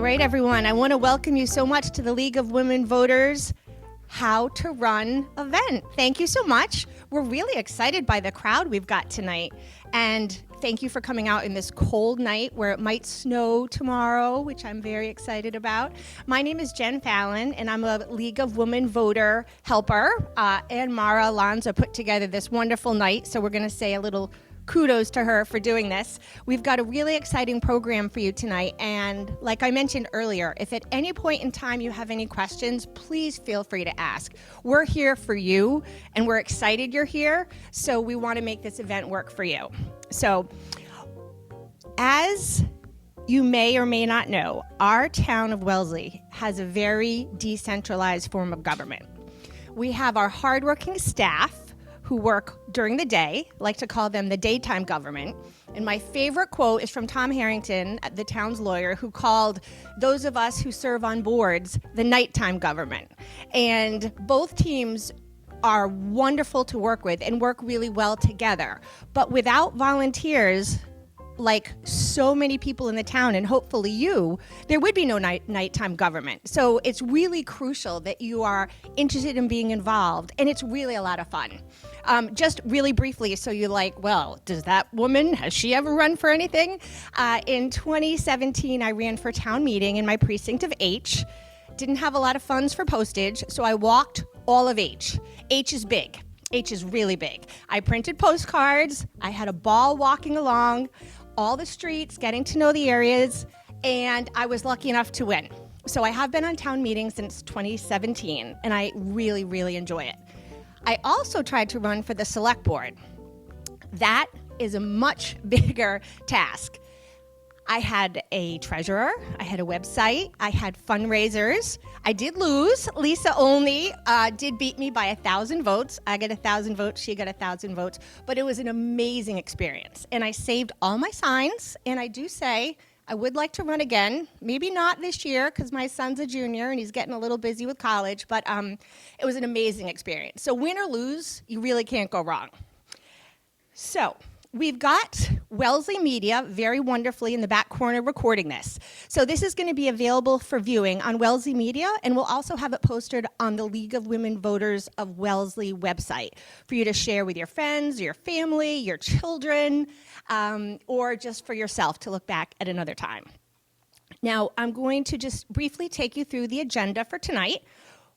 All right, everyone, I want to welcome you so much to the League of Women Voters How to Run event. Thank you so much. We're really excited by the crowd we've got tonight. And thank you for coming out in this cold night where it might snow tomorrow, which I'm very excited about. My name is Jen Fallon, and I'm a League of Women Voter helper. And Mara Alonso put together this wonderful night, so we're going to say a little kudos to her for doing this. We've got a really exciting program for you tonight, and like I mentioned earlier, if at any point in time you have any questions, please feel free to ask. We're here for you, and we're excited you're here, so we want to make this event work for you. So, as you may or may not know, our town of Wellesley has a very decentralized form of government. We have our hardworking staff who work during the day, like to call them the daytime government. And my favorite quote is from Tom Harrington, the town's lawyer, who called those of us who serve on boards the nighttime government. And both teams are wonderful to work with and work really well together. But without volunteers, like so many people in the town, and hopefully you, there would be no nighttime government. So it's really crucial that you are interested in being involved, and it's really a lot of fun. Just really briefly, so you're like, well, does that woman, has she ever run for anything? In 2017, I ran for town meeting in my precinct of H. Didn't have a lot of funds for postage, so I walked all of H. H is big. H is really big. I printed postcards. I had a ball walking along all the streets, getting to know the areas, and I was lucky enough to win. So I have been on town meetings since 2017, and I really, really enjoy it. I also tried to run for the select board. That is a much bigger task. I had a treasurer, I had a website, I had fundraisers. I did lose. Lisa only did beat me by 1,000 votes. I got 1,000 votes, she got 1,000 votes, but it was an amazing experience. And I saved all my signs, and I do say I would like to run again. Maybe not this year because my son's a junior and he's getting a little busy with college, but it was an amazing experience. So win or lose, you really can't go wrong. So we've got Wellesley Media very wonderfully in the back corner recording this. So this is going to be available for viewing on Wellesley Media, and we'll also have it posted on the League of Women Voters of Wellesley website for you to share with your friends, your family, your children, or just for yourself to look back at another time. Now, I'm going to just briefly take you through the agenda for tonight.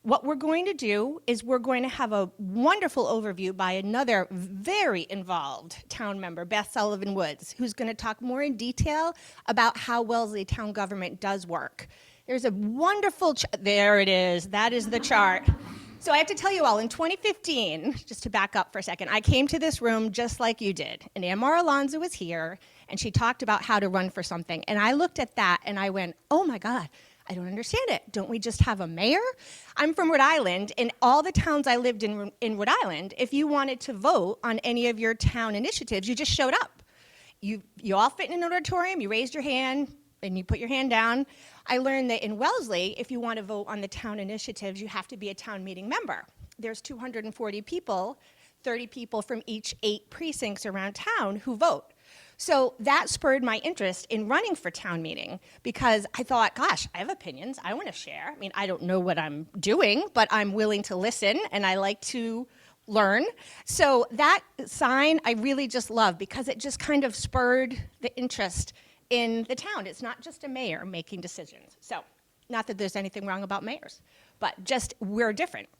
What we're going to do is we're going to have a wonderful overview by another very involved town member, Beth Sullivan Woods, who's going to talk more in detail about how Wellesley town government does work. There's a wonderful, there it is, that is the chart. So I have to tell you all, in 2015, just to back up for a second, I came to this room just like you did, and Mara Alonso was here, and she talked about how to run for something, and I looked at that and I went, oh my God, I don't understand it. Don't we just have a mayor? I'm from Rhode Island, and all the towns I lived in Rhode Island, if you wanted to vote on any of your town initiatives, you just showed up. You all fit in an auditorium, you raised your hand, and you put your hand down. I learned that in Wellesley, if you want to vote on the town initiatives, you have to be a town meeting member. There's 240 people, 30 people from each 8 precincts around town who vote. So that spurred my interest in running for town meeting because I thought, gosh, I have opinions. I want to share. I mean, I don't know what I'm doing, but I'm willing to listen, and I like to learn. So that sign I really just love because it just kind of spurred the interest in the town. It's not just a mayor making decisions. So not that there's anything wrong about mayors, but just we're different.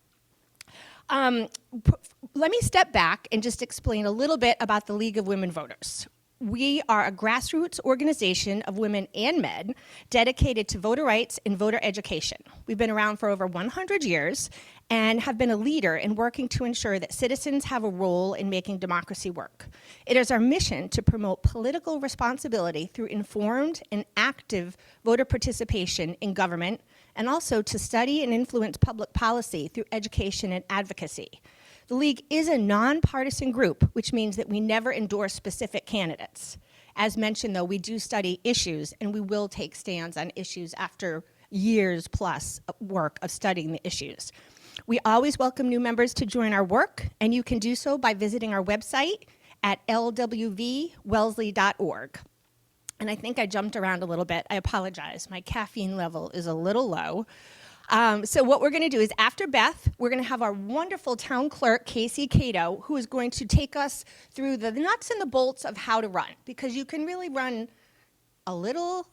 Let me step back and just explain a little bit about the League of Women Voters. We are a grassroots organization of women and men dedicated to voter rights and voter education. We've been around for over 100 years and have been a leader in working to ensure that citizens have a role in making democracy work. It is our mission to promote political responsibility through informed and active voter participation in government, and also to study and influence public policy through education and advocacy. The League is a nonpartisan group, which means that we never endorse specific candidates. As mentioned, though, we do study issues, and we will take stands on issues after years plus of work of studying the issues. We always welcome new members to join our work, and you can do so by visiting our website at lwvwellesley.org. And I think I jumped around a little bit. I apologize. My caffeine level is a little low. So what we're going to do is after Beth, we're going to have our wonderful town clerk, Casey Cato, who is going to take us through the nuts and the bolts of how to run, because you can really run a little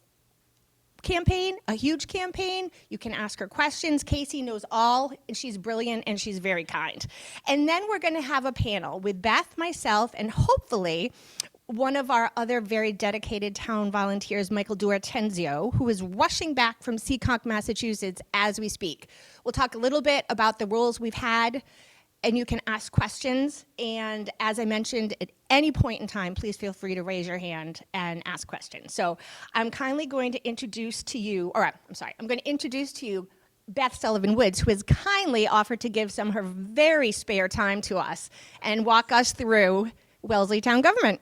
campaign, a huge campaign. You can ask her questions. Casey knows all, and she's brilliant, and she's very kind. And then we're going to have a panel with Beth, myself, and hopefully one of our other very dedicated town volunteers, Michael Duartenzio, who is rushing back from Seekonk, Massachusetts as we speak. We'll talk a little bit about the rules we've had, and you can ask questions. And as I mentioned, at any point in time, please feel free to raise your hand and ask questions. So I'm kindly going to introduce to you, I'm going to introduce to you Beth Sullivan Woods, who has kindly offered to give some of her very spare time to us and walk us through Wellesley town government.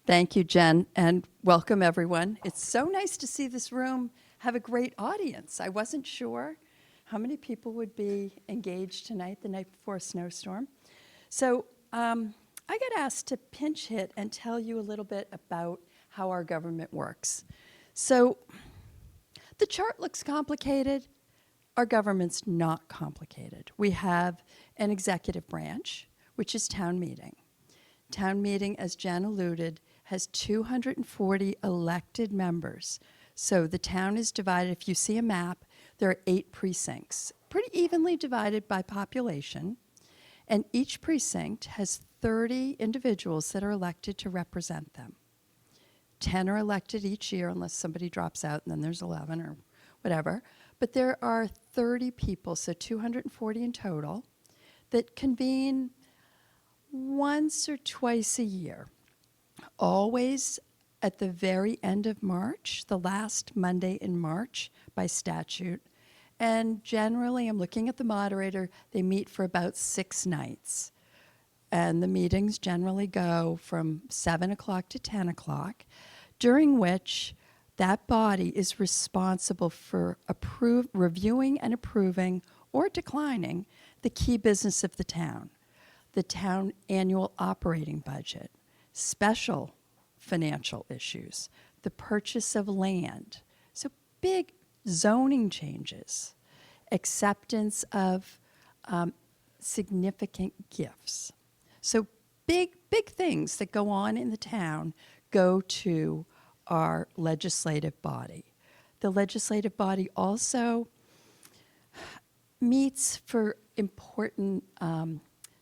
Thank you, Jen, and welcome everyone. It's so nice to see this room have a great audience. I wasn't sure how many people would be engaged tonight, the night before a snowstorm. So I got asked to pinch hit and tell you a little bit about how our government works. So the chart looks complicated. Our government's not complicated. We have an executive branch, which is town meeting. Town meeting, as Jen alluded, has 240 elected members. So the town is divided. If you see a map, there are 8 precincts, pretty evenly divided by population. And each precinct has 30 individuals that are elected to represent them. 10 are elected each year unless somebody drops out, and then there's 11 or whatever. But there are 30 people, so 240 in total, that convene once or twice a year. Always at the very end of March, the last Monday in March by statute. And generally, I'm looking at the moderator, they meet for about 6 nights. And the meetings generally go from 7 o'clock to 10 o'clock, during which that body is responsible for reviewing and approving or declining the key business of the town annual operating budget, special financial issues, the purchase of land, so big zoning changes, acceptance of significant gifts. So big things that go on in the town go to our legislative body. The legislative body also meets for important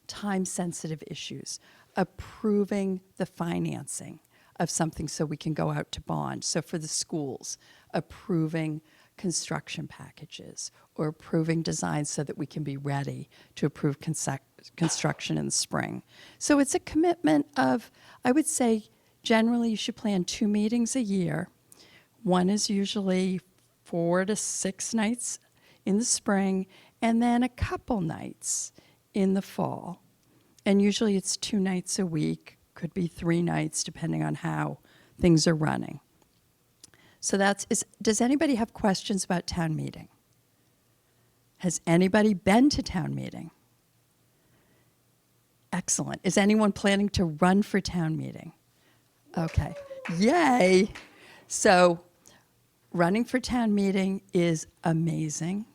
time-sensitive issues, approving the financing of something so we can go out to bond. So for the schools, approving construction packages or approving designs so that we can be ready to approve construction in the spring. So it's a commitment of, I would say, generally you should plan 2 meetings a year. One is usually 4 to 6 nights in the spring, and then a couple nights in the fall. And usually it's 2 nights a week, could be 3 nights, depending on how things are running. So does anybody have questions about town meeting? Has anybody been to town meeting? Excellent. Is anyone planning to run for town meeting? Okay, yay. So running for town meeting is amazing.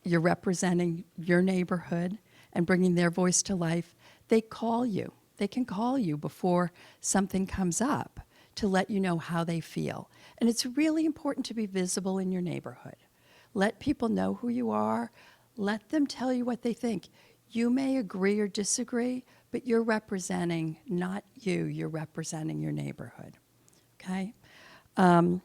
You're representing your neighborhood and bringing their voice to life. They call you. They can call you before something comes up to let you know how they feel. And it's really important to be visible in your neighborhood. Let people know who you are. Let them tell you what they think. You may agree or disagree, but you're representing not you, you're representing your neighborhood, okay? And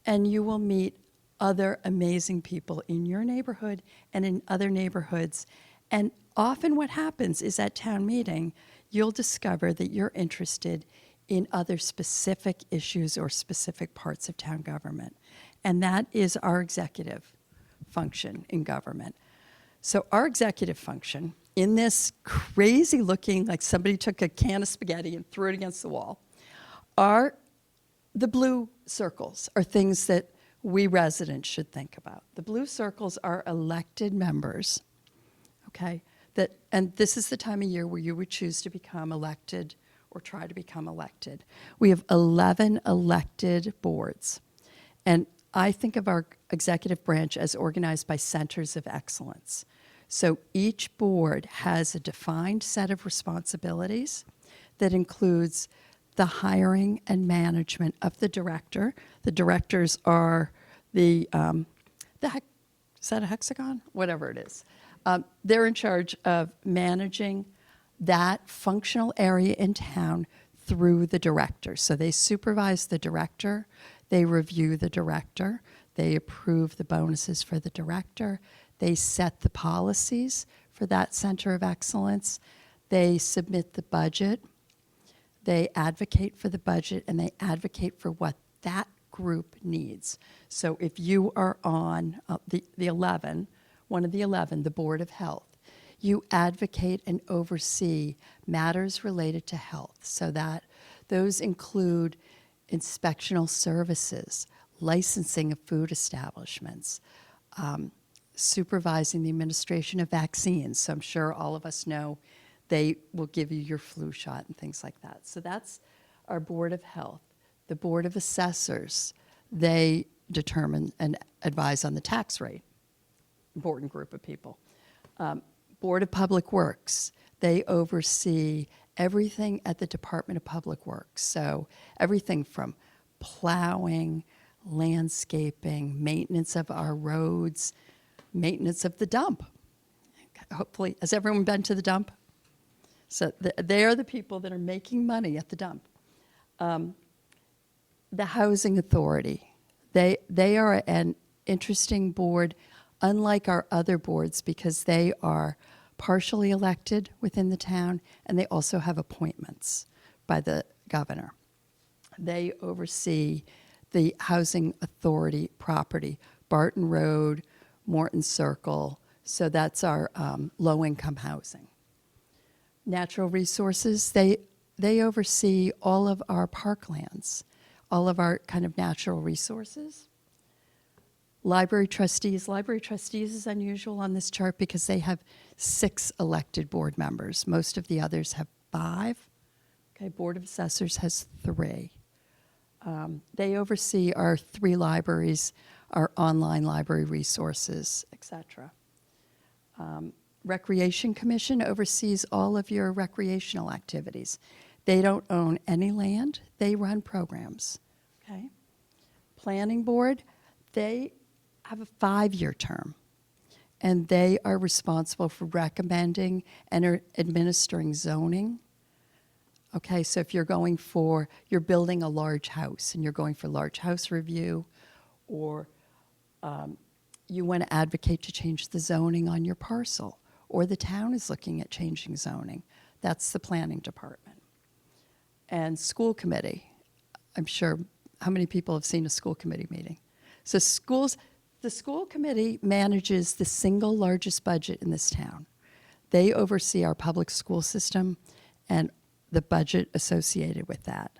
you will meet other amazing people in your neighborhood and in other neighborhoods. And often what happens is at town meeting, you'll discover that you're interested in other specific issues or specific parts of town government. And that is our executive function in government. So our executive function, in this crazy looking, like somebody took a can of spaghetti and threw it against the wall, are the blue circles are things that we residents should think about. The blue circles are elected members, okay? And this is the time of year where you would choose to become elected or try to become elected. We have 11 elected boards. And I think of our executive branch as organized by centers of excellence. So each board has a defined set of responsibilities that includes the hiring and management of the director. The directors are is that a hexagon? Whatever it is. They're in charge of managing that functional area in town through the director. So they supervise the director, they review the director, they approve the bonuses for the director, they set the policies for that center of excellence, they submit the budget, they advocate for the budget, and they advocate for what that group needs. So if you are on the 11, one of the 11, the Board of Health, you advocate and oversee matters related to health. So that those include inspectional services, licensing of food establishments, supervising the administration of vaccines. So I'm sure all of us know they will give you your flu shot and things like that. So that's our Board of Health. The Board of Assessors, they determine and advise on the tax rate. Important group of people. Board of Public Works, they oversee everything at the Department of Public Works. So everything from plowing, landscaping, maintenance of our roads, maintenance of the dump. Hopefully, has everyone been to the dump? So they are the people that are making money at the dump. The Housing Authority, they are an interesting board, unlike our other boards, because they are partially elected within the town, and they also have appointments by the governor. They oversee the Housing Authority property, Barton Road, Morton Circle, so that's our low-income housing. Natural Resources, they oversee all of our parklands, all of our kind of natural resources. Library Trustees is unusual on this chart because they have 6 elected board members. Most of the others have 5. Okay, Board of Assessors has 3. They oversee our 3 libraries, our online library resources, etc. Recreation Commission oversees all of your recreational activities. They don't own any land, they run programs. Okay? Planning Board, they have a 5-year term, and they are responsible for recommending and administering zoning. Okay, so if you're building a large house and you're going for large house review, or you want to advocate to change the zoning on your parcel, or the town is looking at changing zoning, that's the planning department. And school committee, I'm sure, how many people have seen a school committee meeting? So the school committee manages the single largest budget in this town. They oversee our public school system and the budget associated with that.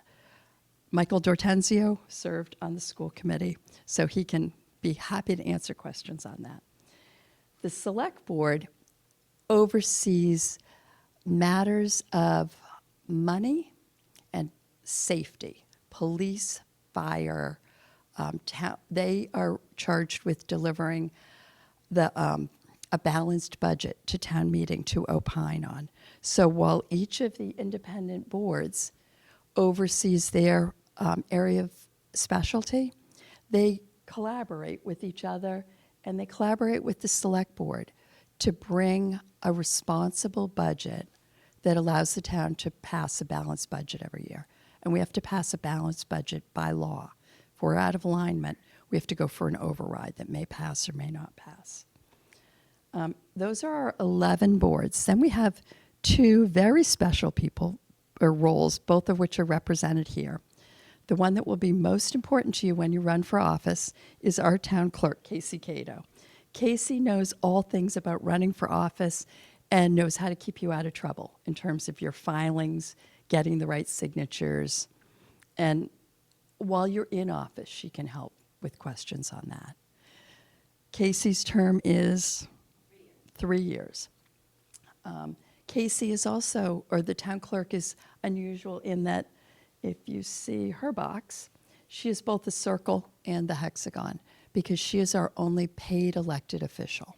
Michael Dortenzio served on the school committee, so he can be happy to answer questions on that. The select board oversees matters of money and safety, police, fire. They are charged with delivering a balanced budget to town meeting to opine on. So while each of the independent boards oversees their area of specialty, they collaborate with each other, and they collaborate with the select board to bring a responsible budget that allows the town to pass a balanced budget every year. And we have to pass a balanced budget by law. If we're out of alignment, we have to go for an override that may pass or may not pass. Those are our 11 boards. Then we have 2 very special people or roles, both of which are represented here. The one that will be most important to you when you run for office is our town clerk, Casey Cato. Casey knows all things about running for office and knows how to keep you out of trouble in terms of your filings, getting the right signatures. And while you're in office, she can help with questions on that. Casey's term is 3 years. Casey is also, or the town clerk is unusual in that if you see her box, she is both the circle and the hexagon because she is our only paid elected official.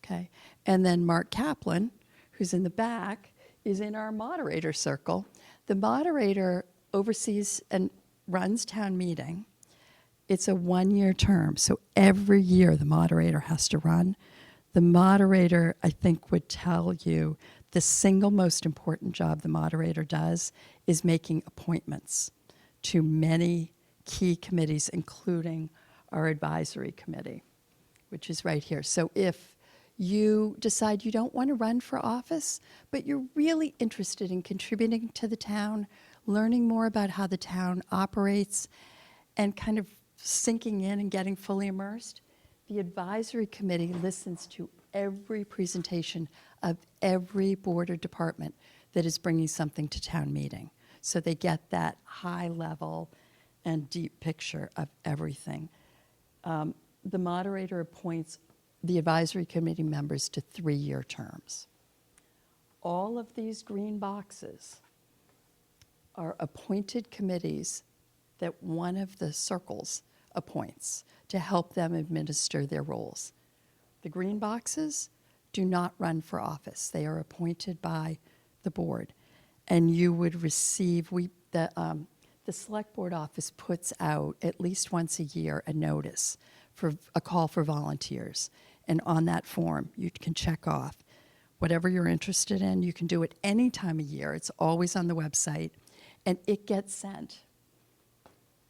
Okay? And then Mark Kaplan, who's in the back, is in our moderator circle. The moderator oversees and runs town meeting. It's a one-year term, so every year the moderator has to run. The moderator, I think, would tell you the single most important job the moderator does is making appointments to many key committees, including our advisory committee, which is right here. So if you decide you don't want to run for office, but you're really interested in contributing to the town, learning more about how the town operates, and kind of sinking in and getting fully immersed, the advisory committee listens to every presentation of every board or department that is bringing something to town meeting. So they get that high level and deep picture of everything. The moderator appoints the advisory committee members to 3-year terms. All of these green boxes are appointed committees that one of the circles appoints to help them administer their roles. The green boxes do not run for office. They are appointed by the board. And you would receive, the select board office puts out at least once a year a notice for a call for volunteers. And on that form, you can check off whatever you're interested in. You can do it any time of year. It's always on the website. And it gets sent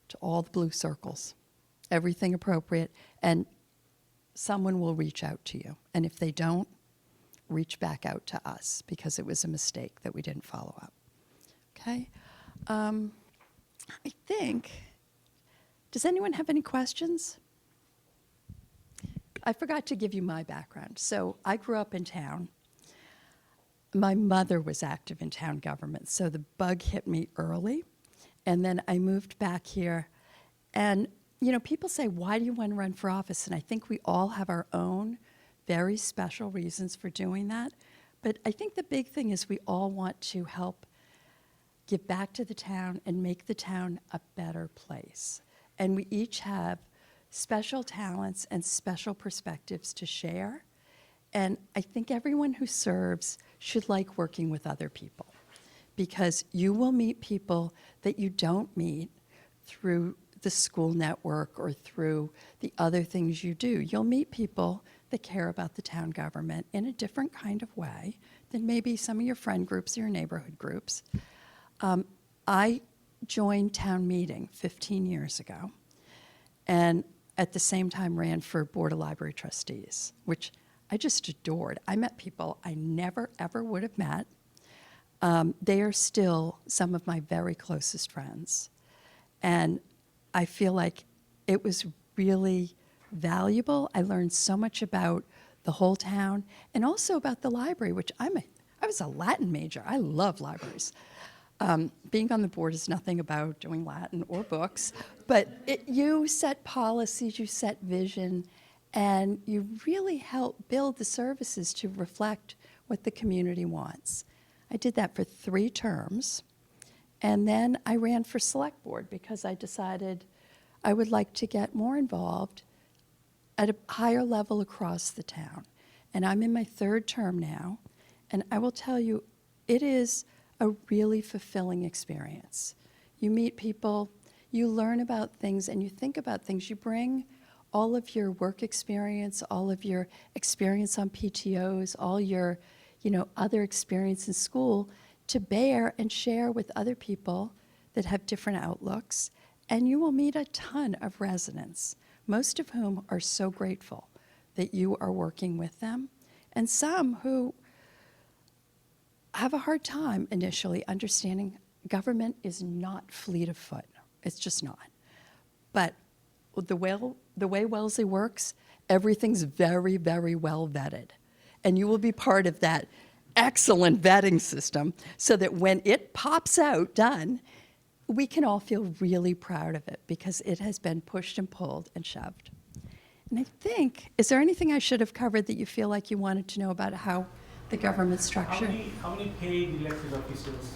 to all the blue circles, everything appropriate, and someone will reach out to you. And if they don't, reach back out to us because it was a mistake that we didn't follow up. Okay? I think, does anyone have any questions? I forgot to give you my background. So I grew up in town. My mother was active in town government, so the bug hit me early. And then I moved back here. And, you know, people say, why do you want to run for office? And I think we all have our own very special reasons for doing that. But I think the big thing is we all want to help give back to the town and make the town a better place. And we each have special talents and special perspectives to share. And I think everyone who serves should like working with other people because you will meet people that you don't meet through the school network or through the other things you do. You'll meet people that care about the town government in a different kind of way than maybe some of your friend groups or your neighborhood groups. I joined town meeting 15 years ago and at the same time ran for Board of Library Trustees, which I just adored. I met people I never, ever would have met. They are still some of my very closest friends. And I feel like it was really valuable. I learned so much about the whole town and also about the library, which I was a Latin major. I love libraries. Being on the board is nothing about doing Latin or books, but you set policies, you set vision, and you really help build the services to reflect what the community wants. I did that for 3 terms, and then I ran for select board because I decided I would like to get more involved at a higher level across the town. And I'm in my 3rd term now, and I will tell you, it is a really fulfilling experience. You meet people, you learn about things, and you think about things. You bring all of your work experience, all of your experience on PTOs, all your, other experience in school to bear and share with other people that have different outlooks. And you will meet a ton of residents, most of whom are so grateful that you are working with them, and some who have a hard time initially understanding government is not fleet of foot. It's just not. But the way Wellesley works, everything's very, very well vetted. And you will be part of that excellent vetting system so that when it pops out done, we can all feel really proud of it because it has been pushed and pulled and shoved. And I think, is there anything I should have covered that you feel like you wanted to know about how the government structure. How many paid elected officials?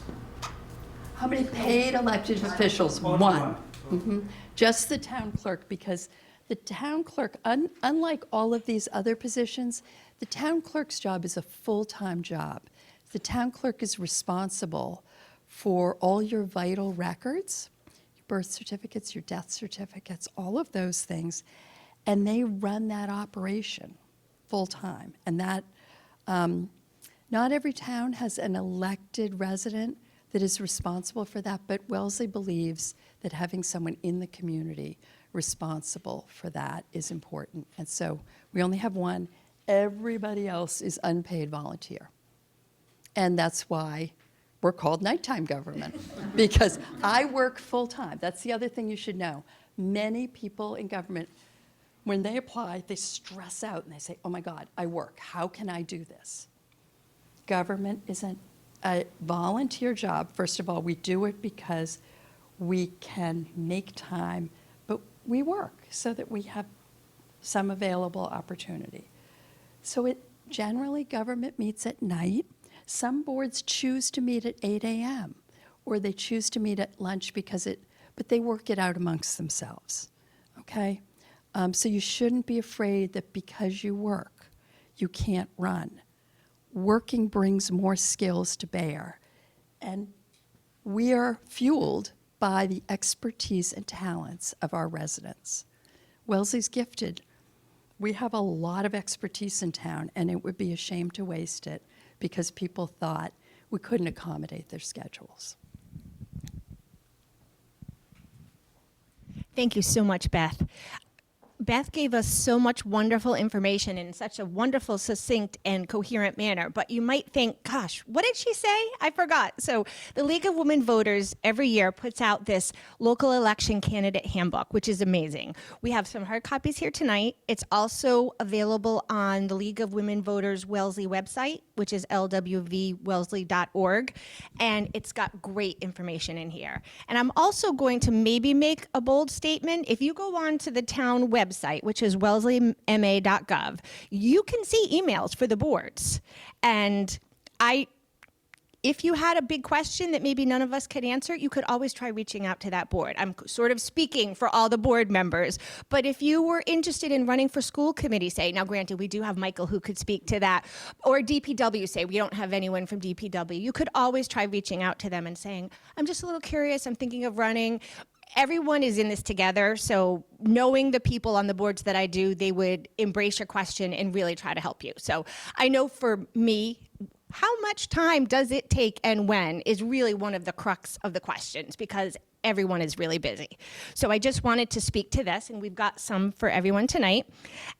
How many paid elected officials? Only One. one. Mhm. Just the town clerk, because the town clerk, unlike all of these other positions, the town clerk's job is a full-time job. The town clerk is responsible for all your vital records, your birth certificates, your death certificates, all of those things, and they run that operation full-time. And that, not every town has an elected resident that is responsible for that, but Wellesley believes that having someone in the community responsible for that is important. And so we only have one. Everybody else is unpaid volunteer. And that's why we're called nighttime government, because I work full-time. That's the other thing you should know. Many people in government, when they apply, they stress out and they say, oh my God, I work. How can I do this? Government isn't a volunteer job. First of all, we do it because we can make time, but we work so that we have some available opportunity. So it generally, government meets at night. Some boards choose to meet at 8 a.m. or they choose to meet at lunch but they work it out amongst themselves, okay? So you shouldn't be afraid that because you work, you can't run. Working brings more skills to bear, and we are fueled by the expertise and talents of our residents. Wellesley's gifted. We have a lot of expertise in town, and it would be a shame to waste it because people thought we couldn't accommodate their schedules. Thank you so much, Beth. Beth gave us so much wonderful information in such a wonderful, succinct, and coherent manner. But you might think, gosh, what did she say? I forgot. So the League of Women Voters every year puts out this local election candidate handbook, which is amazing. We have some hard copies here tonight. It's also available on the League of Women Voters Wellesley website, which is lwvwellesley.org. And it's got great information in here. And I'm also going to maybe make a bold statement. If you go on to the town website, which is wellesleyma.gov, you can see emails for the boards. And if you had a big question that maybe none of us could answer, you could always try reaching out to that board. I'm sort of speaking for all the board members. But if you were interested in running for school committee, say, now granted, we do have Michael who could speak to that, or DPW, say, we don't have anyone from DPW, you could always try reaching out to them and saying, I'm just a little curious, I'm thinking of running. Everyone is in this together, so knowing the people on the boards that I do, they would embrace your question and really try to help you. So I know for me, how much time does it take and when is really one of the crux of the questions because everyone is really busy. So I just wanted to speak to this, and we've got some for everyone tonight.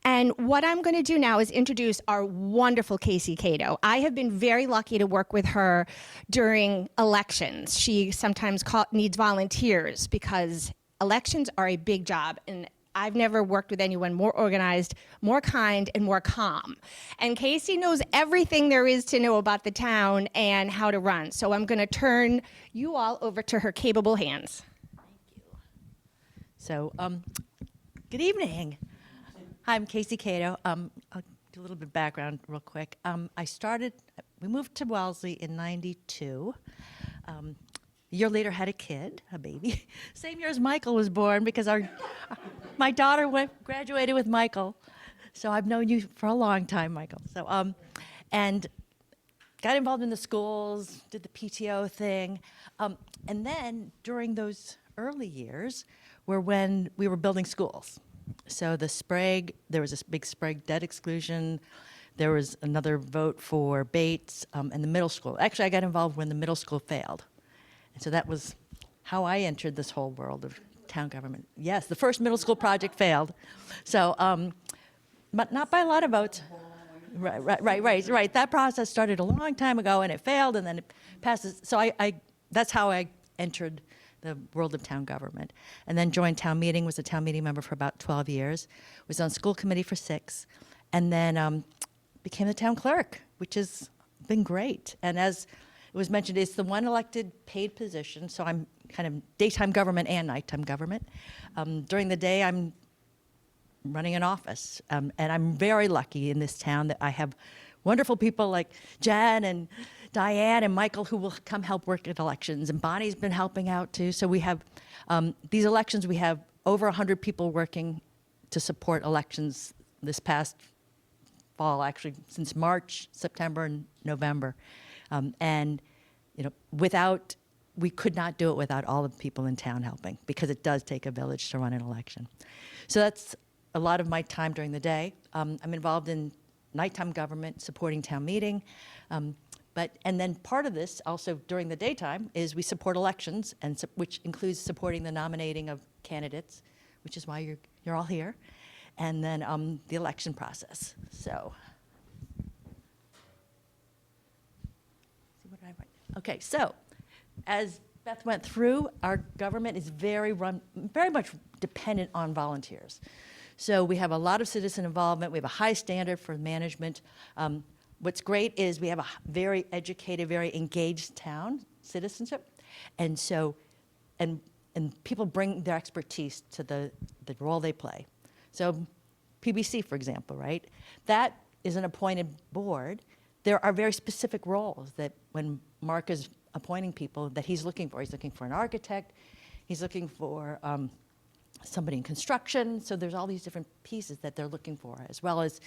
And what I'm going to do now is introduce our wonderful Casey Cato. I have been very lucky to work with her during elections. She sometimes needs volunteers because elections are a big job, and I've never worked with anyone more organized, more kind, and more calm. And Casey knows everything there is to know about the town and how to run. So I'm going to turn you all over to her capable hands. Thank you. So, good evening. Hi, I'm Casey Cato. I'll do a little bit of background real quick. We moved to Wellesley in '92. A year later, had a kid, a baby. Same year as Michael was born, because my daughter graduated with Michael. So I've known you for a long time, Michael. So and got involved in the schools, did the PTO thing, and then during those early years were when we were building schools. So the Sprague, there was this big Sprague debt exclusion. There was another vote for Bates and the middle school. Actually, I got involved when the middle school failed. And so that was how I entered this whole world of town government. Yes, the first middle school project failed. So, but not by a lot of votes. Right. That process started a long time ago, and it failed, and then it passes. So that's how I entered the world of town government. And then joined town meeting, was a town meeting member for about 12 years, was on school committee for 6, and then became the town clerk, which has been great. And as it was mentioned, it's the one elected paid position, so I'm kind of daytime government and nighttime government. During the day, I'm running an office, and I'm very lucky in this town that I have wonderful people like Jen and Diane and Michael who will come help work at elections. And Bonnie's been helping out too. So we have these elections, we have over 100 people working to support elections this past fall, actually since March, September, and November. And you know, we could not do it without all the people in town helping, because it does take a village to run an election. So that's a lot of my time during the day. I'm involved in nighttime government, supporting town meeting. And then part of this also during the daytime is we support elections, which includes supporting the nominating of candidates, which is why you're all here, and then the election process. So, see what did I write? Okay, so as Beth went through, our government is very much dependent on volunteers. So we have a lot of citizen involvement. We have a high standard for management. What's great is we have a very educated, very engaged town citizenship. And so, and people bring their expertise to the role they play. So PBC, for example, right? That is an appointed board. There are very specific roles that when Mark is appointing people that he's looking for. He's looking for an architect. He's looking for somebody in construction. So there's all these different pieces that they're looking for, as well as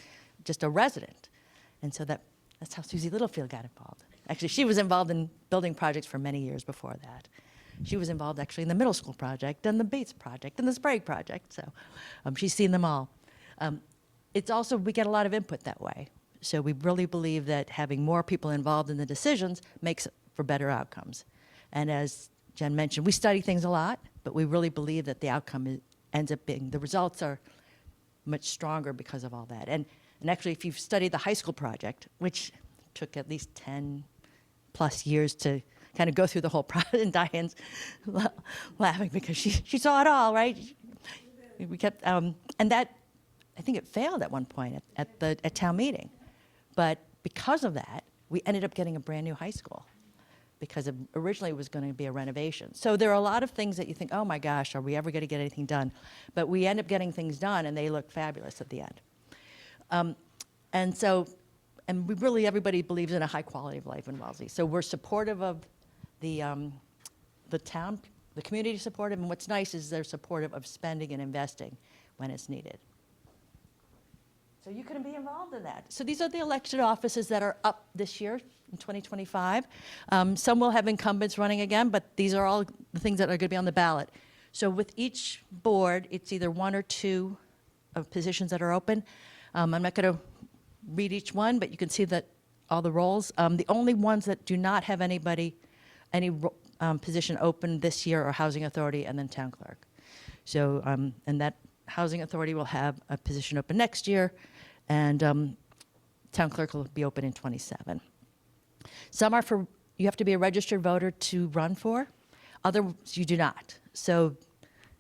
just a resident. And so that's how Susie Littlefield got involved. Actually, she was involved in building projects for many years before that. She was involved actually in the middle school project and the Bates project and the Sprague project. So she's seen them all. It's also, we get a lot of input that way. So we really believe that having more people involved in the decisions makes for better outcomes. And as Jen mentioned, we study things a lot, but we really believe that the outcome ends up being, the results are much stronger because of all that. And actually, if you've studied the high school project, which took at least 10 plus years to kind of go through the whole process, and Diane's laughing because she saw it all, right? We kept, and that, I think it failed at one point at town meeting. But because of that, we ended up getting a brand new high school, because originally it was going to be a renovation. So there are a lot of things that you think, oh my gosh, are we ever going to get anything done? But we end up getting things done, and they look fabulous at the end. And we really, everybody believes in a high quality of life in Wellesley. So we're supportive of the town, the community supportive, and what's nice is they're supportive of spending and investing when it's needed. So you can be involved in that. So these are the elected offices that are up this year in 2025. Some will have incumbents running again, but these are all the things that are going to be on the ballot. So with each board, it's either one or two of positions that are open. I'm not going to read each one, but you can see that all the roles. The only ones that do not have any position open this year are Housing Authority and then Town Clerk. So, and that Housing Authority will have a position open next year, and Town Clerk will be open in 27. Some are for, you have to be a registered voter to run for. Others you do not. So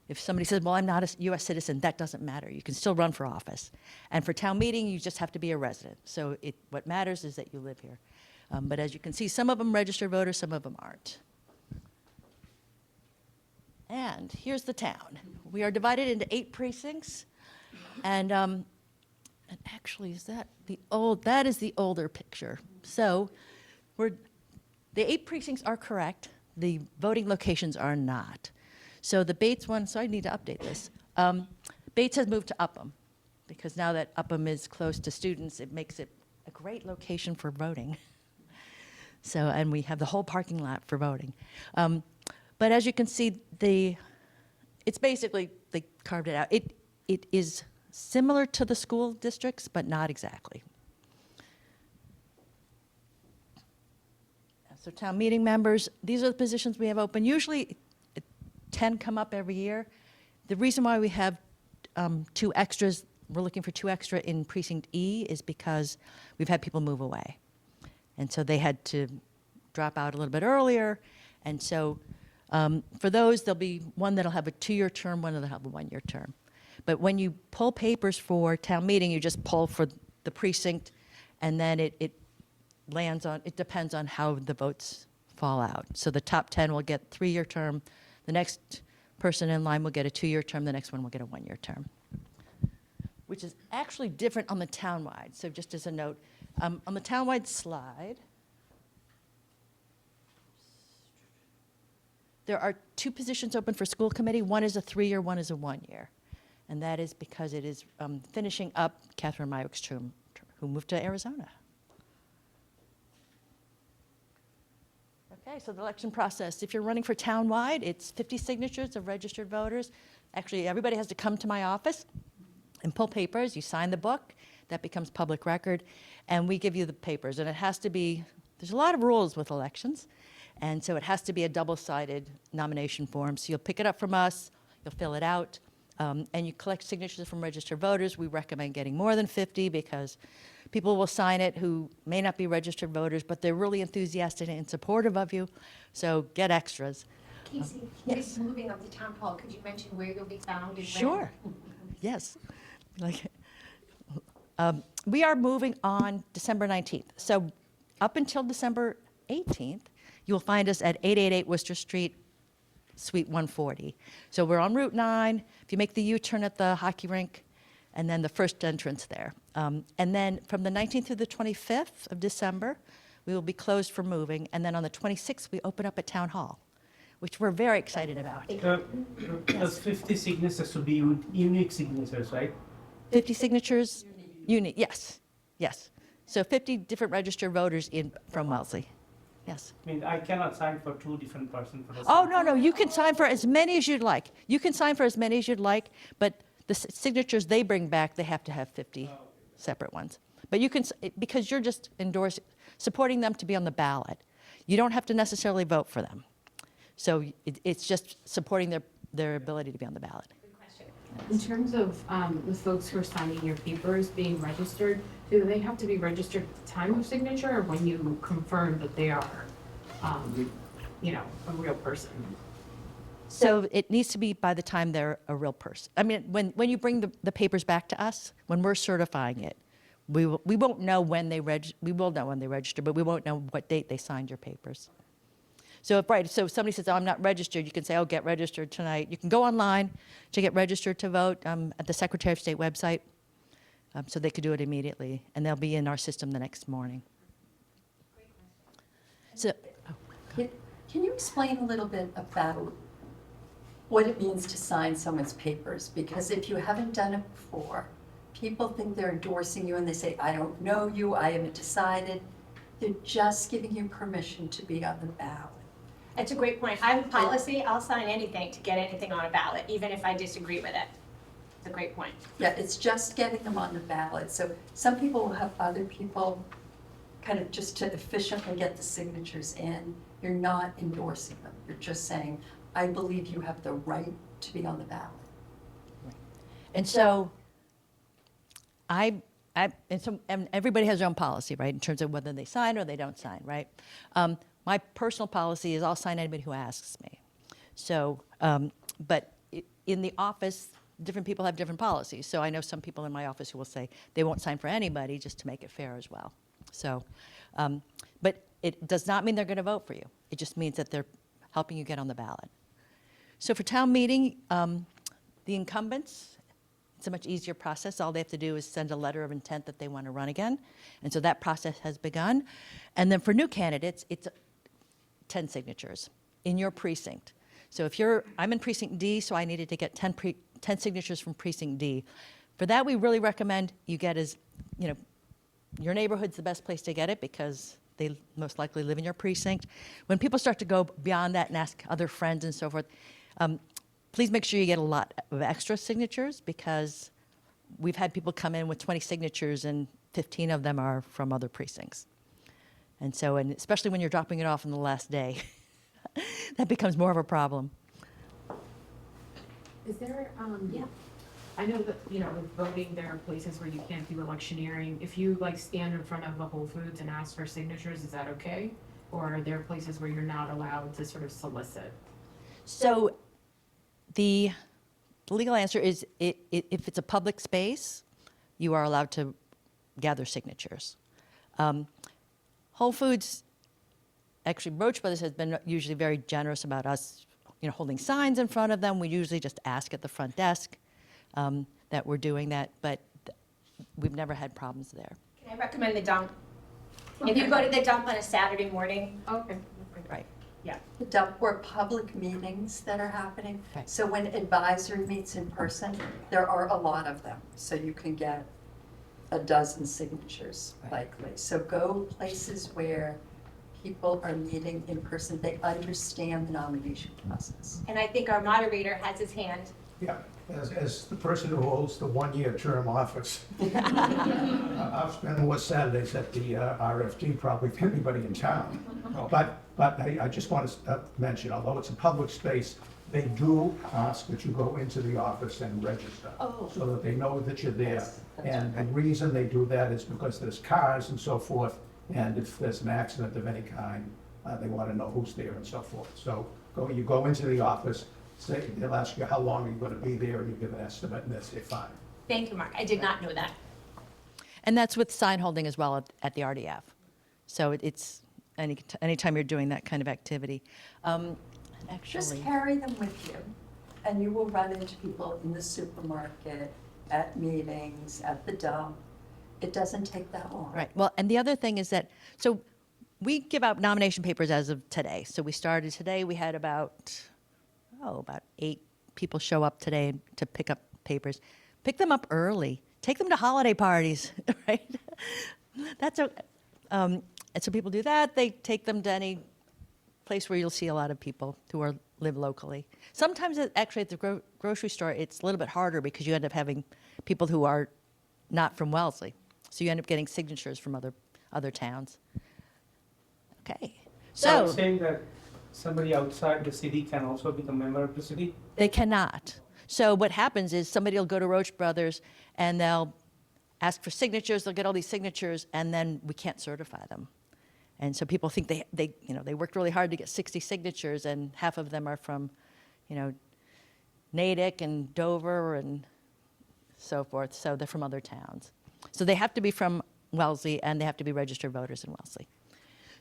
if somebody says, well, I'm not a U.S. citizen, that doesn't matter. You can still run for office. And for town meeting, you just have to be a resident. So what matters is that you live here. But as you can see, some of them registered voters, some of them aren't. And here's the town. We are divided into 8 precincts. And actually, is that that is the older picture. So the 8 precincts are correct. The voting locations are not. So the Bates one, so I need to update this. Bates has moved to Upham, because now that Upham is close to students, it makes it a great location for voting. So, and we have the whole parking lot for voting. But as you can see, it's basically, they carved it out. It is similar to the school districts, but not exactly. So town meeting members, these are the positions we have open. Usually 10 come up every year. The reason why we have 2 extras, we're looking for 2 extra in precinct E, is because we've had people move away. And so they had to drop out a little bit earlier. And so for those, there'll be one that'll have a 2-year term, one that'll have a 1-year term. But when you pull papers for town meeting, you just pull for the precinct, and then it lands on, it depends on how the votes fall out. So the top 10 will get 3-year term. The next person in line will get a 2-year term. The next one will get a 1-year term, which is actually different on the townwide. So just as a note, On the townwide slide, there are 2 positions open for school committee. One is a 3-year, one is a 1-year. And that is because it is finishing up Catherine Mywick's term, who moved to Arizona. Okay, so the election process. If you're running for townwide, it's 50 signatures of registered voters. Actually, everybody has to come to my office and pull papers. You sign the book. That becomes public record. And we give you the papers. And it has to be, there's a lot of rules with elections. And so it has to be a double-sided nomination form. So you'll pick it up from us, you'll fill it out, and you collect signatures from registered voters. We recommend getting more than 50 because people will sign it who may not be registered voters, but they're really enthusiastic and supportive of you. So get extras. Casey, yes. moving up to town hall, could you mention where you'll be found and when? Sure. Yes. Like, we are moving on December 19th. So up until December 18th, you'll find us at 888 Worcester Street, Suite 140. So we're on Route 9. If you make the U-turn at the hockey rink, and then the first entrance there. And then from the 19th to the 25th of December, we will be closed for moving. And then on the 26th, we open up at Town Hall, which we're very excited about. Those 50 signatures should be unique signatures, right? 50 signatures, unique, yes, yes. So 50 different registered voters from Wellesley, yes. I mean, I cannot sign for 2 different persons for the Oh, same. no, you can sign for as many as you'd like. You can sign for as many as you'd like, but the signatures they bring back, they have to have 50 separate ones. But you can, because you're just supporting them to be on the ballot. You don't have to necessarily vote for them. So it's just supporting their ability to be on the ballot. In terms of the folks who are signing your papers being registered, do they have to be registered at the time of signature or when you confirm that they are, a real person? So it needs to be by the time they're a real person. I mean, when you bring the papers back to us, when we're certifying it, we won't know when they we will know when they register, but we won't know what date they signed your papers. So if somebody says, oh, I'm not registered, you can say, oh, get registered tonight. You can go online to get registered to vote at the Secretary of State website, so they could do it immediately, and they'll be in our system the next morning. So, Can you explain a little bit about what it means to sign someone's papers? Because if you haven't done it before, people think they're endorsing you and they say, I don't know you, I haven't decided. They're just giving you permission to be on the ballot. That's a great point. I have a policy, I'll sign anything to get anything on a ballot, even if I disagree with it. It's a great point. Yeah, it's just getting them on the ballot. So some people will have other people kind of just to efficiently get the signatures in. You're not endorsing them. You're just saying, I believe you have the right to be on the ballot. and so and everybody has their own policy, right, in terms of whether they sign or they don't sign, right? My personal policy is I'll sign anybody who asks me. So, but in the office, different people have different policies. So I know some people in my office who will say they won't sign for anybody just to make it fair as well. So, but it does not mean they're going to vote for you. It just means that they're helping you get on the ballot. So for town meeting, the incumbents, it's a much easier process. All they have to do is send a letter of intent that they want to run again. And so that process has begun. And then for new candidates, it's 10 signatures in your precinct. So if I'm in precinct D, so I needed to get 10 signatures from precinct D. For that, we really recommend you get your neighborhood's the best place to get it because they most likely live in your precinct. When people start to go beyond that and ask other friends and so forth, please make sure you get a lot of extra signatures because we've had people come in with 20 signatures and 15 of them are from other precincts. And so, and especially when you're dropping it off on the last day, that becomes more of a problem. Is there, I know that, with voting, there are places where you can't do electioneering. If you stand in front of a Whole Foods and ask for signatures, is that okay? Or are there places where you're not allowed to sort of solicit? So the legal answer is if it's a public space, you are allowed to gather signatures. Whole Foods, actually Roach Brothers has been usually very generous about us, holding signs in front of them. We usually just ask at the front desk that we're doing that, but we've never had problems there. Can I recommend the If you go to the dump on a Saturday morning, Okay. Right. yeah. The dump were public meetings that are happening. Right. So when advisory meets in person, there are a lot of them. So you can get a dozen signatures likely. So go places where people are meeting in person. They understand the nomination process. And I think our moderator has his hand. Yeah, as the person who holds the one-year term office, I've spent more Saturdays at the RFD probably than anybody in town. But I just want to mention, although it's a public space, they do ask that you go into the office and register, so that they know that you're there. And the reason they do that is because there's cars and so forth, and if there's an accident of any kind, they want to know who's there and so forth. So you go into the office, they'll ask you how long are you going to be there, and you give an estimate, and they say fine. Thank you, Mark. I did not know that. And that's with sign holding as well at the RDF. So it's anytime you're doing that kind of activity. Just Actually, carry them with you, and you will run into people in the supermarket, at meetings, at the dump. It doesn't take that long. right. Well, and the other thing is that, so we give out nomination papers as of today. So we started today, we had about 8 people show up today to pick up papers. Pick them up early. Take them to holiday parties, right? And so people do that. They take them to any place where you'll see a lot of people who live locally. Sometimes, actually, at the grocery store, it's a little bit harder because you end up having people who are not from Wellesley. So you end up getting signatures from other towns. Okay. So I'm So saying that somebody outside the city can also become a member of the city? they cannot. So what happens is somebody will go to Roach Brothers and they'll ask for signatures. They'll get all these signatures, and then we can't certify them. And so people think they worked really hard to get 60 signatures, and half of them are from, Natick and Dover and so forth. So they're from other towns. So they have to be from Wellesley, and they have to be registered voters in Wellesley.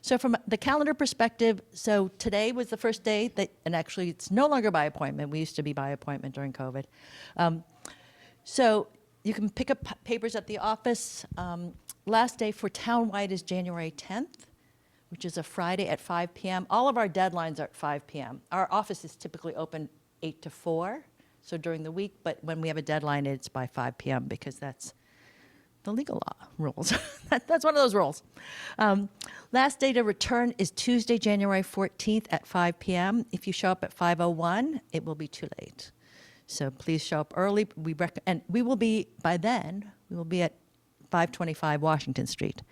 So from the calendar perspective, so today was the first day and actually it's no longer by appointment. We used to be by appointment during COVID. So you can pick up papers at the office. Last day for townwide is January 10th, which is a Friday at 5 p.m. All of our deadlines are at 5 p.m. Our office is typically open 8 to 4, so during the week, but when we have a deadline, it's by 5 p.m. because that's the legal law rules. That's one of those rules. Last day to return is Tuesday, January 14th at 5 p.m. If you show up at 5:01, it will be too late. So please show up early. And we will be, by then, we will be at 525 Washington Street.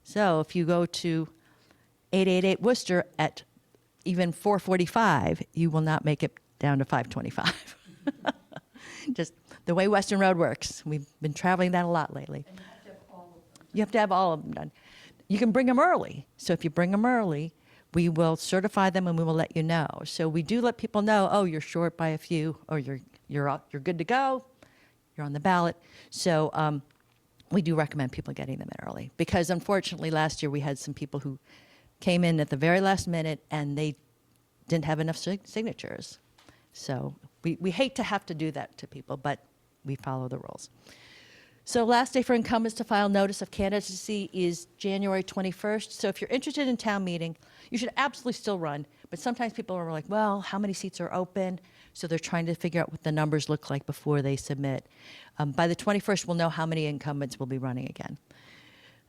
So if you go to 888 Worcester at even 4:45, you will not make it down to 525. Just the way Western Road works. We've been traveling that a lot lately. And you have to have all of them. You have to have all of them done. You can bring them early. So if you bring them early, we will certify them and we will let you know. So we do let people know, oh, you're short by a few, or you're good to go, you're on the ballot. So we do recommend people getting them in early, because unfortunately last year we had some people who came in at the very last minute and they didn't have enough signatures. So we hate to have to do that to people, but we follow the rules. So last day for incumbents to file notice of candidacy is January 21st. So if you're interested in town meeting, you should absolutely still run. But sometimes people are like, well, how many seats are open? So they're trying to figure out what the numbers look like before they submit. By the 21st, we'll know how many incumbents will be running again.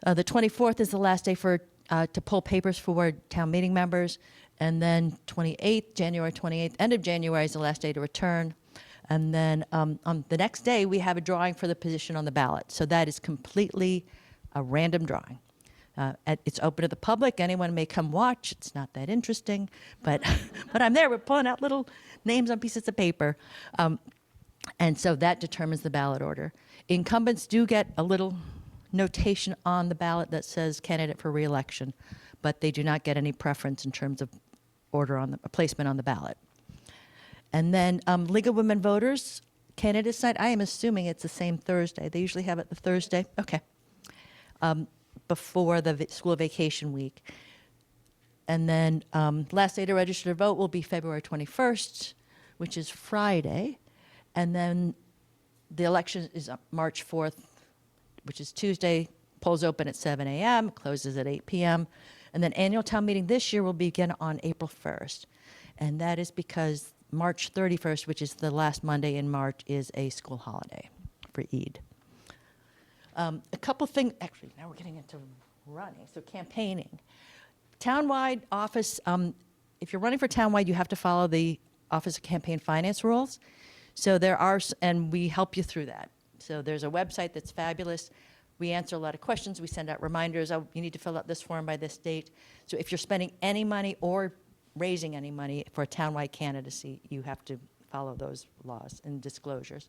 The 24th is the last day to pull papers for town meeting members. And then January 28th, end of January is the last day to return. And then on the next day, we have a drawing for the position on the ballot. So that is completely a random drawing. It's open to the public. Anyone may come watch. It's not that interesting, but but I'm there. We're pulling out little names on pieces of paper. And so that determines the ballot order. Incumbents do get a little notation on the ballot that says candidate for re-election, but they do not get any preference in terms of order on the placement on the ballot. And then League of Women Voters, candidates night, I am assuming it's the same Thursday. They usually have it the Thursday. Okay. Before the school vacation week. And then last day to register to vote will be February 21st, which is Friday. And then the election is March 4th, which is Tuesday. polls open at 7 a.m., closes at 8 p.m. And then annual town meeting this year will begin on April 1st. And that is because March 31st, which is the last Monday in March, is a school holiday for Eid. A couple things, actually, now we're getting into running, so campaigning. Townwide office, if you're running for townwide, you have to follow the Office of Campaign Finance rules. So there are, and we help you through that. So there's a website that's fabulous. We answer a lot of questions. We send out reminders. Oh, you need to fill out this form by this date. So if you're spending any money or raising any money for a townwide candidacy, you have to follow those laws and disclosures.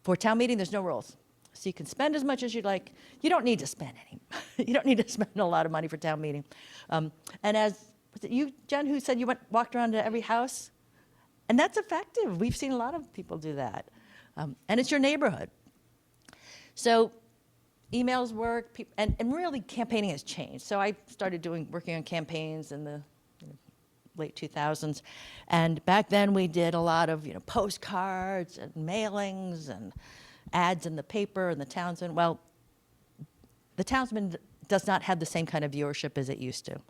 For town meeting, there's no rules. So you can spend as much as you'd like. You don't need to spend any. You don't need to spend a lot of money for town meeting. And as, was it you, Jen, who said you walked around to every house? And that's effective. We've seen a lot of people do that. And it's your neighborhood. So emails work, and really campaigning has changed. So I started working on campaigns in the late 2000s. And back then we did a lot of postcards and mailings and ads in the paper and the Townsman. Well, the Townsman does not have the same kind of viewership as it used to.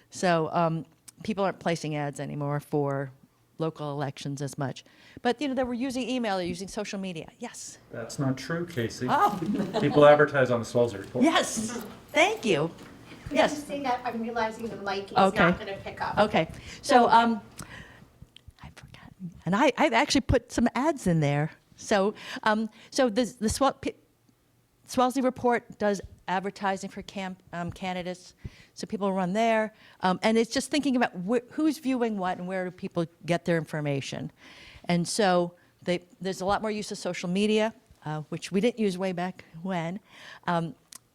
So people aren't placing ads anymore for local elections as much. But they were using email, they're using social media. Yes. That's not true, Casey. Oh, People advertise on the Wellesley report. yes. Thank you. Could Yes. you say that? I'm realizing the mic is Okay. not going to pick up. Okay, so I forgot, and I've actually put some ads in there. So the Wellesley report does advertising for candidates, so people run there, and it's just thinking about who's viewing what and where do people get their information, and so there's a lot more use of social media, which we didn't use way back when.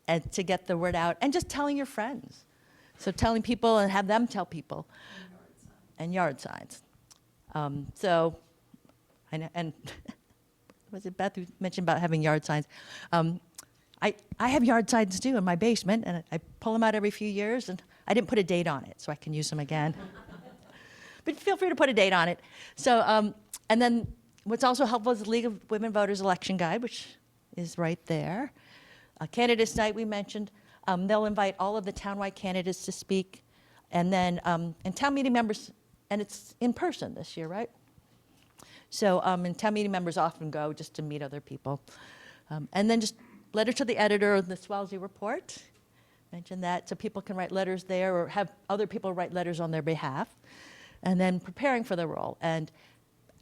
And to get the word out, and just telling your friends. So telling people and have them tell people. And yard signs. And was it Beth who mentioned about having yard signs? I have yard signs too in my basement, and I pull them out every few years, and I didn't put a date on it, so I can use them again. But feel free to put a date on it. So, and then what's also helpful is the League of Women Voters election guide, which is right there. Candidates night we mentioned. They'll invite all of the townwide candidates to speak. And then, and town meeting members, and it's in person this year, right? So, and town meeting members often go just to meet other people. And then just letter to the editor of the Wellesley report. Mention that so people can write letters there or have other people write letters on their behalf. And then preparing for the role. And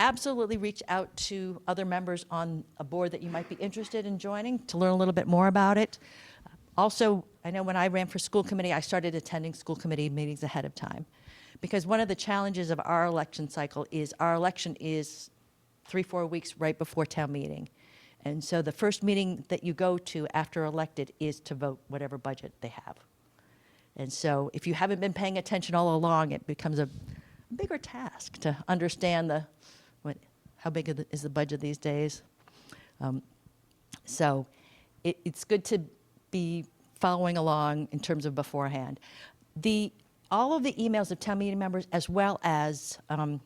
absolutely reach out to other members on a board that you might be interested in joining to learn a little bit more about it. Also, I know when I ran for school committee, I started attending school committee meetings ahead of time. Because one of the challenges of our election cycle is our election is 3-4 weeks right before town meeting. And so the first meeting that you go to after elected is to vote whatever budget they have. And so if you haven't been paying attention all along, it becomes a bigger task to understand how big is the budget these days. So it's good to be following along in terms of beforehand. All of the emails of town meeting members, as well as town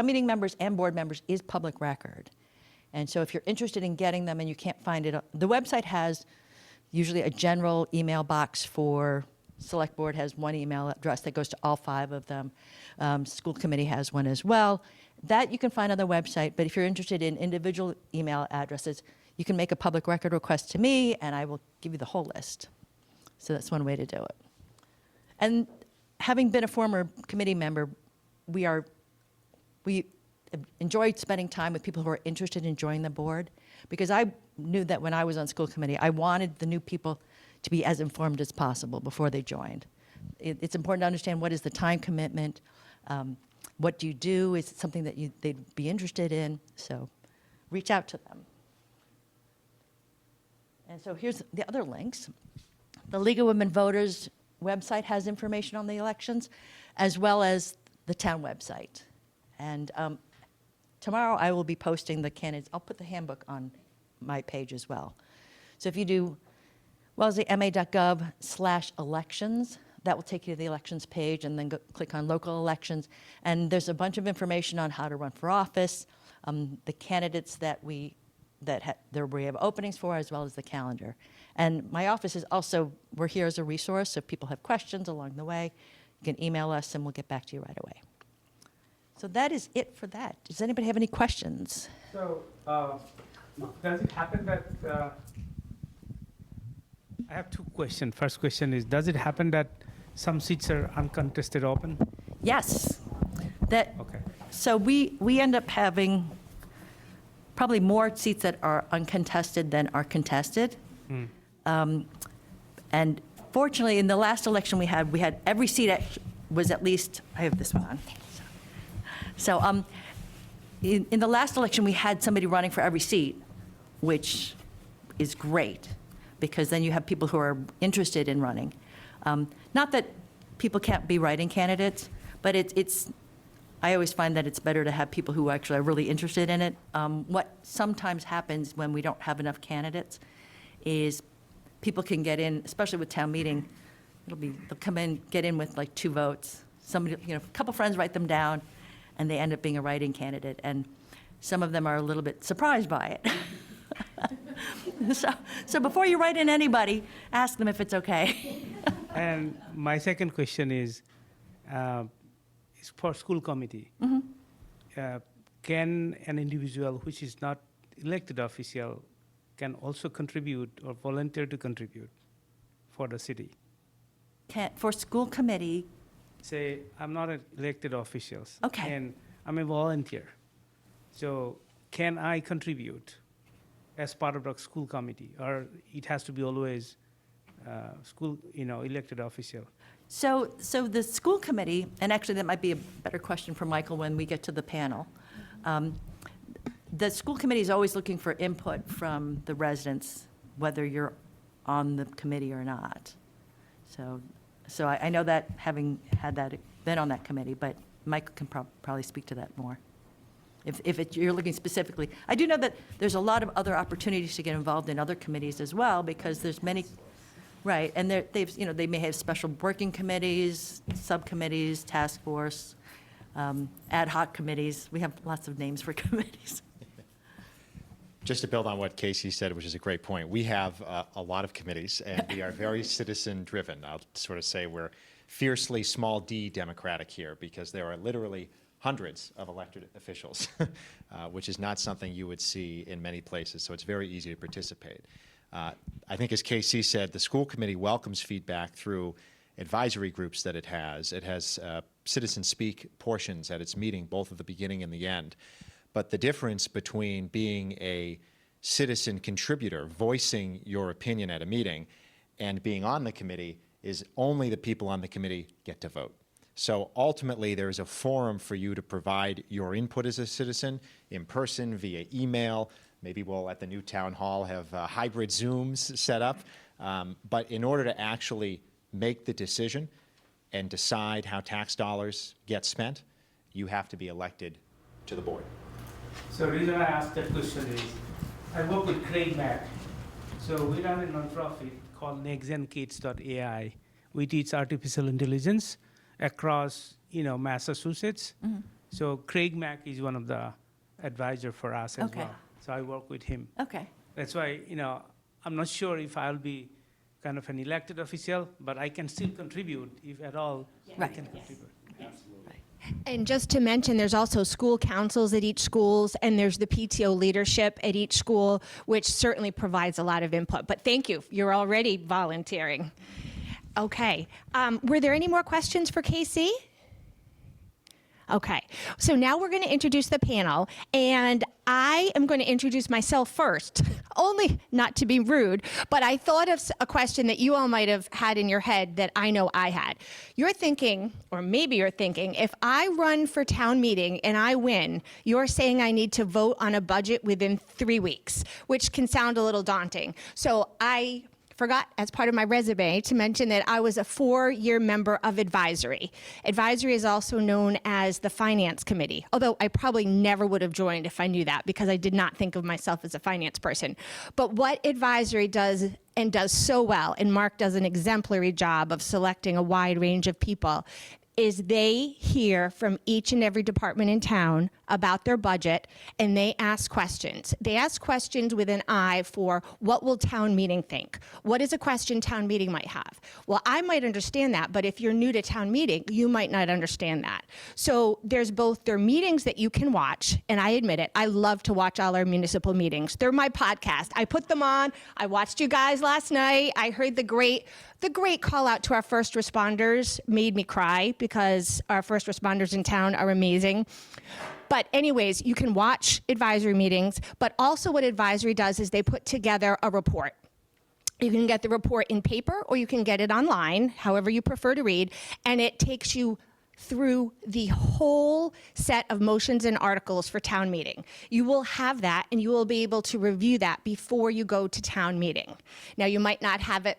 meeting members and board members, is public record. And so if you're interested in getting them and you can't find it, the website has usually a general email box for select board, has one email address that goes to all 5 of them. School committee has one as well. That you can find on the website, but if you're interested in individual email addresses, you can make a public record request to me, and I will give you the whole list. So that's one way to do it. And having been a former committee member, we enjoyed spending time with people who are interested in joining the board, because I knew that when I was on school committee, I wanted the new people to be as informed as possible before they joined. It's important to understand what is the time commitment, what do you do? Is it something that they'd be interested in? So reach out to them. And so here's the other links. The League of Women Voters website has information on the elections, as well as the town website. And tomorrow I will be posting the candidates. I'll put the handbook on my page as well. So if you do wellesleyma.gov/elections, that will take you to the elections page, and then click on local elections. And there's a bunch of information on how to run for office, the candidates that we we have openings for, as well as the calendar. And my office is also, we're here as a resource, so if people have questions along the way, you can email us and we'll get back to you right away. So that is it for that. Does anybody have any questions? So, does it happen that, I have two questions. First question is, does it happen that some seats are uncontested open? Yes. That, Okay. so we end up having probably more seats that are uncontested than are contested. And fortunately, in the last election we had every seat was at least, I have this one on. So in the last election, we had somebody running for every seat, which is great, because then you have people who are interested in running. Not that people can't be write-in candidates, but I always find that it's better to have people who actually are really interested in it. What sometimes happens when we don't have enough candidates is people can get in, especially with town meeting, they'll come in, get in with like 2 votes. Somebody, a couple friends write them down, and they end up being a write-in candidate. And some of them are a little bit surprised by it. So before you write in anybody, ask them if it's okay. And my second question is for school committee. Can an individual which is not elected official can also contribute or volunteer to contribute for the city? For school committee, Say, I'm not an elected official. Okay. And I'm a volunteer. So can I contribute as part of the school committee? Or it has to be always school, elected official? so the school committee, and actually that might be a better question for Michael when we get to the panel. The school committee is always looking for input from the residents, whether you're on the committee or not. So I know that, having been on that committee, but Michael can probably speak to that more. If you're looking specifically. I do know that there's a lot of other opportunities to get involved in other committees as well, because there's many, right, and they may have special working committees, subcommittees, task force, ad hoc committees. We have lots of names for committees. Just to build on what Casey said, which is a great point, we have a lot of committees, and we are very citizen-driven. I'll sort of say we're fiercely small d democratic here, because there are literally hundreds of elected officials, which is not something you would see in many places, so it's very easy to participate. I think, as Casey said, the school committee welcomes feedback through advisory groups that it has. It has citizen speak portions at its meeting, both at the beginning and the end. But the difference between being a citizen contributor, voicing your opinion at a meeting, and being on the committee is only the people on the committee get to vote. So ultimately, there is a forum for you to provide your input as a citizen in person, via email. Maybe we'll, at the new town hall, have hybrid Zooms set up. But in order to actually make the decision and decide how tax dollars get spent, you have to be elected to the board. So the reason I asked that question is, I work with Craig Mack. So we run a nonprofit called nextgenkids.ai. We teach artificial intelligence across, Massachusetts. So Craig Mack is one of the advisor for us as Okay. well. So I work with him. Okay. That's why, I'm not sure if I'll be kind of an elected official, but I can still contribute if at all I Right. can contribute. And just to mention, there's also school councils at each schools, and there's the PTO leadership at each school, which certainly provides a lot of input. But thank you. You're already volunteering. Okay. Were there any more questions for Casey? Okay. So now we're going to introduce the panel, and I am going to introduce myself first, only not to be rude, but I thought of a question that you all might have had in your head that I know I had. You're thinking, or maybe you're thinking, if I run for town meeting and I win, you're saying I need to vote on a budget within 3 weeks, which can sound a little daunting. So I forgot, as part of my resume, to mention that I was a 4-year member of advisory. Advisory is also known as the finance committee, although I probably never would have joined if I knew that, because I did not think of myself as a finance person. But what advisory does, and does so well, and Mark does an exemplary job of selecting a wide range of people, is they hear from each and every department in town about their budget, and they ask questions. They ask questions with an eye for what will town meeting think? What is a question town meeting might have? Well, I might understand that, but if you're new to town meeting, you might not understand that. So there's both their meetings that you can watch, and I admit it, I love to watch all our municipal meetings. They're my podcast. I put them on. I watched you guys last night. I heard the great call out to our first responders made me cry because our first responders in town are amazing. But anyways, you can watch advisory meetings, but also what advisory does is they put together a report. You can get the report in paper or you can get it online, however you prefer to read, and it takes you through the whole set of motions and articles for town meeting. You will have that and you will be able to review that before you go to town meeting. Now, you might not have it.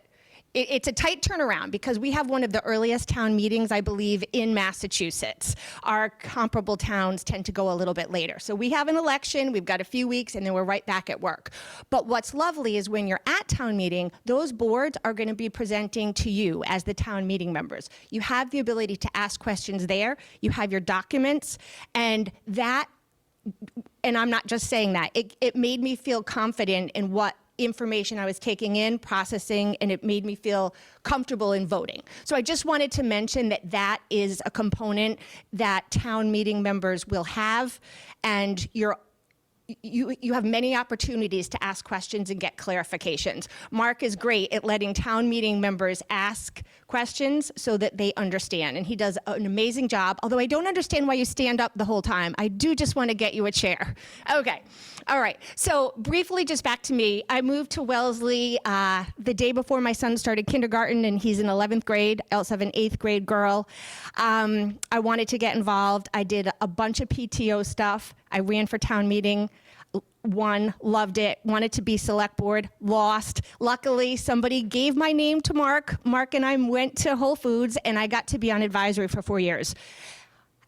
It's a tight turnaround because we have one of the earliest town meetings, I believe, in Massachusetts. Our comparable towns tend to go a little bit later. So we have an election, we've got a few weeks, and then we're right back at work. But what's lovely is when you're at town meeting, those boards are going to be presenting to you as the town meeting members. You have the ability to ask questions there. You have your documents, and I'm not just saying that. It made me feel confident in what information I was taking in, processing, and it made me feel comfortable in voting. So I just wanted to mention that that is a component that town meeting members will have, and you have many opportunities to ask questions and get clarifications. Mark is great at letting town meeting members ask questions so that they understand, and he does an amazing job, although I don't understand why you stand up the whole time. I do just want to get you a chair. Okay, all right, so briefly just back to me. I moved to Wellesley the day before my son started kindergarten, and he's in 11th grade. I also have an 8th grade girl. I wanted to get involved. I did a bunch of PTO stuff. I ran for town meeting, won, loved it, wanted to be select board, lost. Luckily, somebody gave my name to Mark. Mark and I went to Whole Foods, and I got to be on advisory for 4 years.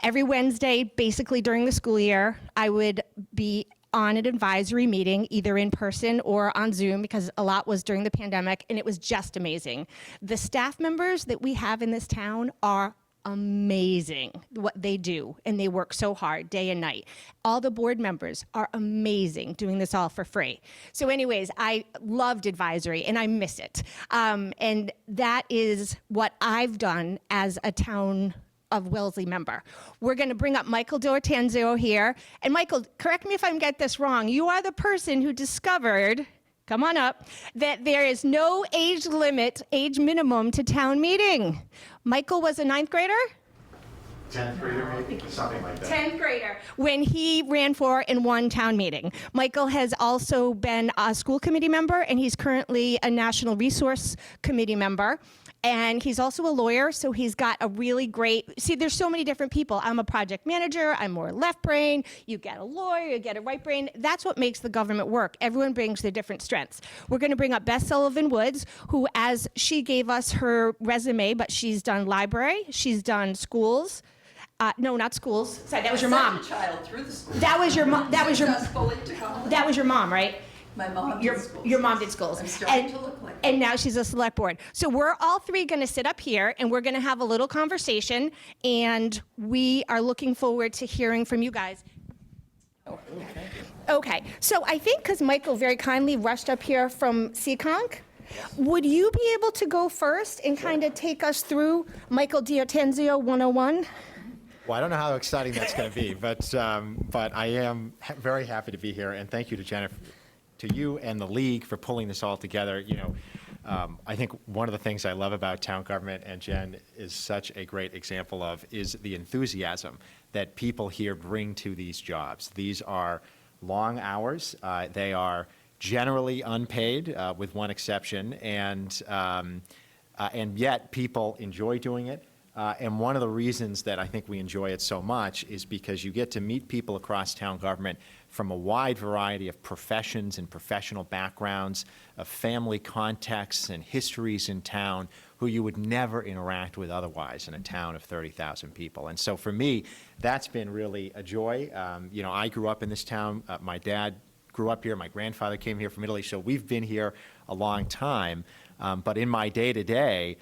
Every Wednesday, basically during the school year, I would be on an advisory meeting, either in person or on Zoom, because a lot was during the pandemic, and it was just amazing. The staff members that we have in this town are amazing what they do, and they work so hard day and night. All the board members are amazing doing this all for free. So anyways, I loved advisory and I miss it. And that is what I've done as a town of Wellesley member. We're going to bring up Michael D'Ortanzo here. And Michael, correct me if I get this wrong. You are the person who discovered, come on up, that there is no age limit, age minimum to town meeting. Michael was a 9th grader? 10th grader, maybe, something like that. 10th grader, when he ran for and won town meeting. Michael has also been a school committee member, and he's currently a National Resource Committee member. And he's also a lawyer, so he's got a really great, see, there's so many different people. I'm a project manager, I'm more left brain, you get a lawyer, you get a right brain. That's what makes the government work. Everyone brings their different strengths. We're gonna bring up Beth Sullivan Woods, who, as she gave us her resume, but she's done library, she's done schools. No, not schools. Sorry, that was your mom. Child through the school. That was your mom. That was your. Successfully to college. That was your mom, right? My mom Your did schools. your mom did schools. I'm starting to look like And now she's a select board. So we're all three going to sit up here, and we're going to have a little conversation, and we are looking forward to hearing from you guys. Okay, so I think because Michael very kindly rushed up here from Seekonk, would you be able to go first and kind of take us through Michael D'Ortanzo 101? Well, I don't know how exciting that's going to be, but I am very happy to be here, and thank you to Jennifer, to you and the league for pulling this all together. You know, I think one of the things I love about town government, and Jen is such a great example of, is the enthusiasm that people here bring to these jobs. These are long hours. They are generally unpaid, with one exception, and yet people enjoy doing it. And one of the reasons that I think we enjoy it so much is because you get to meet people across town government from a wide variety of professions and professional backgrounds, of family contexts and histories in town, who you would never interact with otherwise in a town of 30,000 people. And so for me, that's been really a joy. You know, I grew up in this town. My dad grew up here. My grandfather came here from Italy. So we've been here a long time. But in my day-to-day,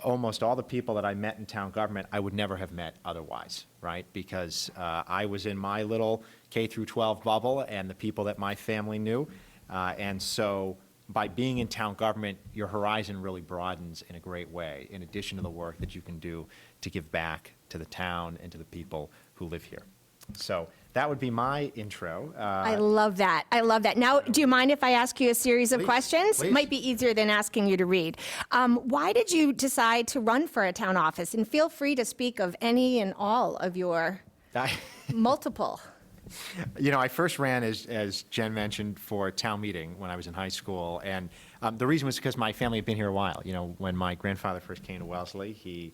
almost all the people that I met in town government, I would never have met otherwise, right? Because I was in my little K through 12 bubble and the people that my family knew. And so by being in town government, your horizon really broadens in a great way, in addition to the work that you can do to give back to the town and to the people who live here. So that would be my intro. I love that. I love that. Now, do you mind if I ask you a series of Please, questions? please. Might be easier than asking you to read. Why did you decide to run for a town office? And feel free to speak of any and all of your multiple. You know, I first ran, as Jen mentioned, for town meeting when I was in high school. And the reason was because my family had been here a while. You know, when my grandfather first came to Wellesley, he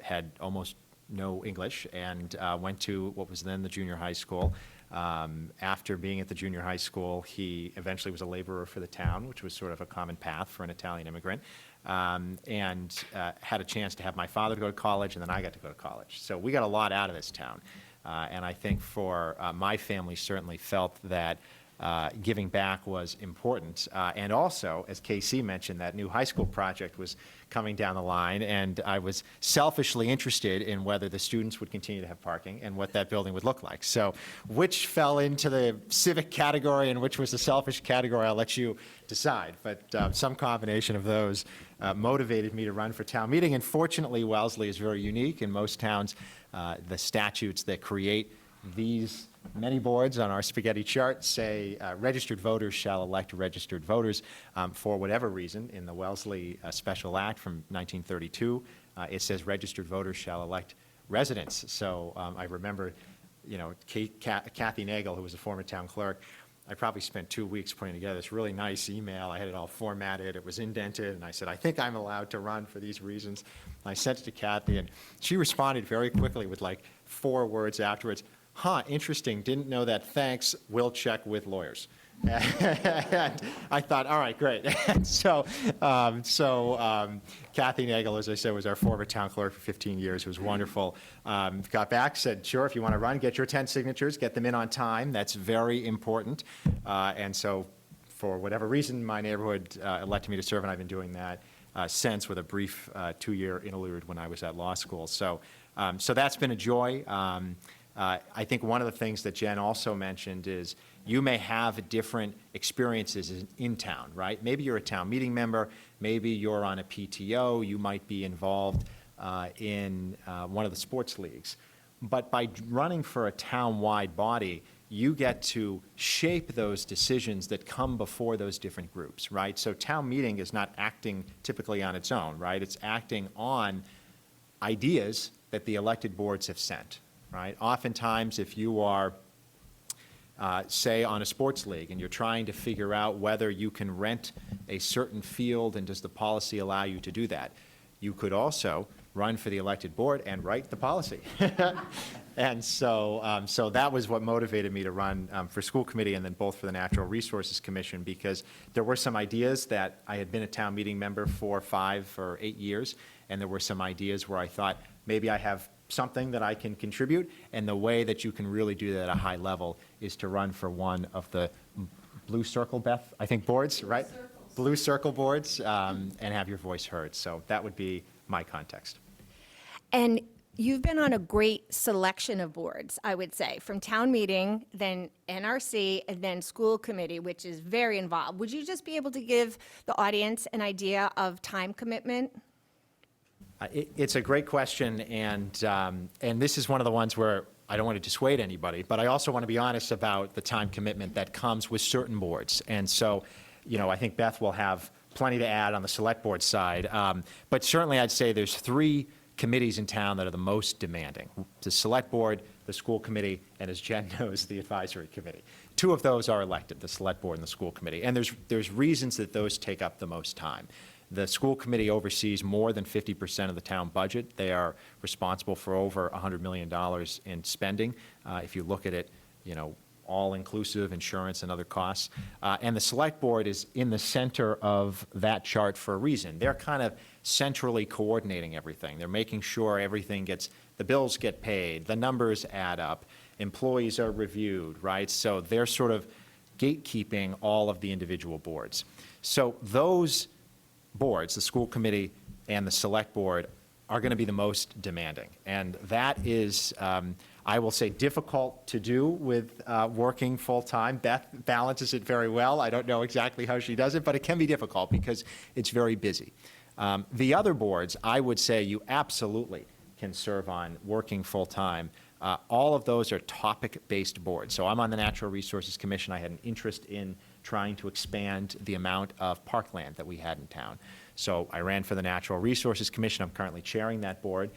had almost no English and went to what was then the junior high school. After being at the junior high school, he eventually was a laborer for the town, which was sort of a common path for an Italian immigrant, and had a chance to have my father go to college, and then I got to go to college. So we got a lot out of this town. And I think for my family certainly felt that giving back was important. And also, as KC mentioned, that new high school project was coming down the line, and I was selfishly interested in whether the students would continue to have parking and what that building would look like. So which fell into the civic category and which was the selfish category, I'll let you decide. But some combination of those motivated me to run for town meeting. And fortunately, Wellesley is very unique. In most towns, the statutes that create these many boards on our spaghetti chart say registered voters shall elect registered voters for whatever reason. In the Wellesley Special Act from 1932, it says registered voters shall elect residents. So I remember, you know, Kathy Nagel, who was a former town clerk, I probably spent 2 weeks putting together this really nice email. I had it all formatted. It was indented. And I said, I think I'm allowed to run for these reasons. And I sent it to Kathy, and she responded very quickly with like 4 words afterwards. Huh, interesting, didn't know that, thanks, we'll check with lawyers. And I thought, all right, great. So Kathy Nagel, as I said, was our former town clerk for 15 years, who was wonderful. Got back, said, sure, if you want to run, get your 10 signatures, get them in on time. That's very important. And so for whatever reason, my neighborhood elected me to serve, and I've been doing that since, with a brief 2-year interlude when I was at law school. So that's been a joy. I think one of the things that Jen also mentioned is you may have different experiences in town, right? Maybe you're a town meeting member, maybe you're on a PTO, you might be involved in one of the sports leagues. But by running for a town-wide body, you get to shape those decisions that come before those different groups, right? So town meeting is not acting typically on its own, right? It's acting on ideas that the elected boards have sent. Right? Oftentimes, if you are, say, on a sports league and you're trying to figure out whether you can rent a certain field and does the policy allow you to do that, you could also run for the elected board and write the policy. And so that was what motivated me to run for school committee and then both for the Natural Resources Commission, because there were some ideas that I had been a town meeting member for 5 or 8 years, and there were some ideas where I thought maybe I have something that I can contribute, and the way that you can really do that at a high level is to run for one of the blue circle, Beth, I think, boards, right? Blue circle boards, and have your voice heard. So that would be my context. And you've been on a great selection of boards, I would say, from town meeting, then NRC, and then school committee, which is very involved. Would you just be able to give the audience an idea of time commitment? It's a great question, and this is one of the ones where I don't want to dissuade anybody, but I also want to be honest about the time commitment that comes with certain boards. And so, you know, I think Beth will have plenty to add on the select board side, but certainly I'd say there's 3 committees in town that are the most demanding: the select board, the school committee, and as Jen knows, the advisory committee. 2 of those are elected, the select board and the school committee, and there's reasons that those take up the most time. The school committee oversees more than 50% of the town budget. They are responsible for over $100 million in spending. If you look at it, you know, all-inclusive insurance and other costs. And the select board is in the center of that chart for a reason. They're kind of centrally coordinating everything. They're making sure everything the bills get paid, the numbers add up, employees are reviewed, right? So they're sort of gatekeeping all of the individual boards. So those boards, the school committee and the select board are going to be the most demanding. And that is, I will say, difficult to do with working full-time. Beth balances it very well. I don't know exactly how she does it, but it can be difficult because it's very busy. The other boards, I would say you absolutely can serve on working full-time. All of those are topic-based boards. So I'm on the Natural Resources Commission. I had an interest in trying to expand the amount of parkland that we had in town. So I ran for the Natural Resources Commission. I'm currently chairing that board.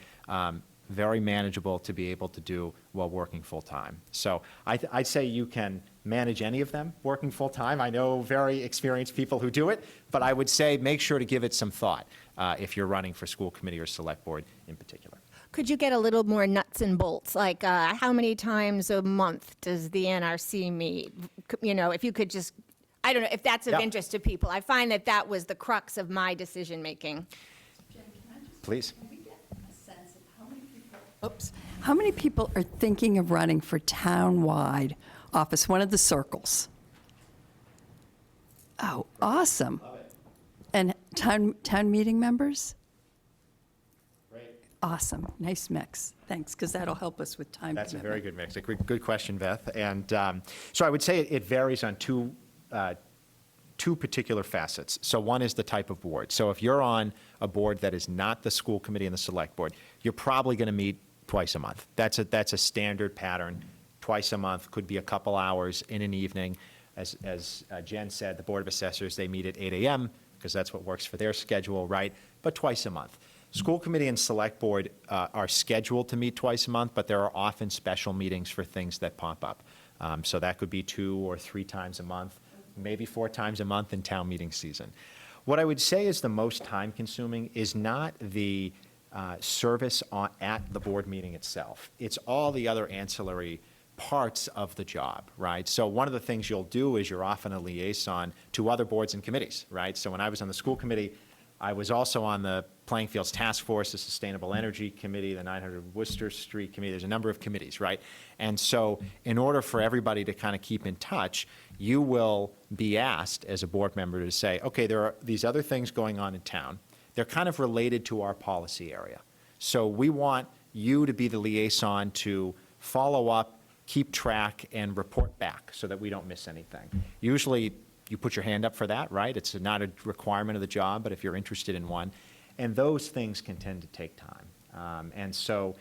Very manageable to be able to do while working full-time. So I'd say you can manage any of them working full-time. I know very experienced people who do it, but I would say make sure to give it some thought if you're running for school committee or select board in particular. Could you get a little more nuts and bolts? Like how many times a month does the NRC meet? You know, if you could just, I don't know if that's of Yep. interest to people. I find that that was the crux of my decision making. Jen, can I just, Please. can we get a sense of how many people are thinking of running for town-wide office, one of the circles? Oh, awesome. And town meeting members? Awesome, nice mix. Thanks, because that'll help us with time That's a commitment. very good mix. A good question, Beth. And so I would say it varies on two particular facets. So one is the type of board. So if you're on a board that is not the school committee and the select board, you're probably going to meet twice a month. That's a standard pattern. Twice a month, could be a couple hours in an evening. As Jen said, the Board of Assessors, they meet at 8 a.m. because that's what works for their schedule, right? But twice a month. School committee and select board are scheduled to meet twice a month, but there are often special meetings for things that pop up. So that could be 2 or 3 times a month, maybe 4 times a month in town meeting season. What I would say is the most time-consuming is not the service at the board meeting itself. It's all the other ancillary parts of the job, right? So one of the things you'll do is you're often a liaison to other boards and committees, right? So when I was on the school committee, I was also on the Playing Fields Task Force, the Sustainable Energy Committee, the 900 Worcester Street Committee. There's a number of committees, right? And so in order for everybody to kind of keep in touch, you will be asked as a board member to say, okay, there are these other things going on in town. They're kind of related to our policy area. So we want you to be the liaison to follow up, keep track, and report back so that we don't miss anything. Usually, you put your hand up for that, right? It's not a requirement of the job, but if you're interested in one. And those things can tend to take time. And so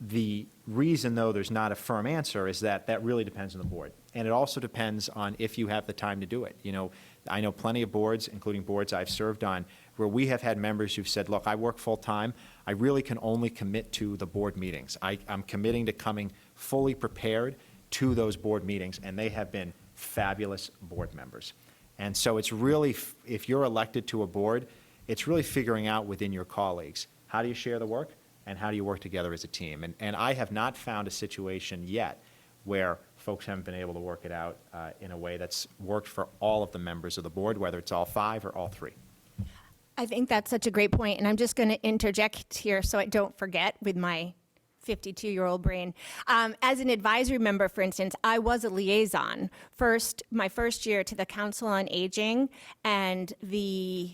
the reason, though, there's not a firm answer is that that really depends on the board. And it also depends on if you have the time to do it. You know, I know plenty of boards, including boards I've served on, where we have had members who've said, look, I work full-time. I really can only commit to the board meetings. I'm committing to coming fully prepared to those board meetings, and they have been fabulous board members. And so it's really, if you're elected to a board, it's really figuring out within your colleagues, how do you share the work and how do you work together as a team? And I have not found a situation yet where folks haven't been able to work it out in a way that's worked for all of the members of the board, whether it's all 5 or all 3. I think that's such a great point, and I'm just going to interject here so I don't forget with my 52-year-old brain. As an advisory member, for instance, I was a liaison my first year to the Council on Aging and the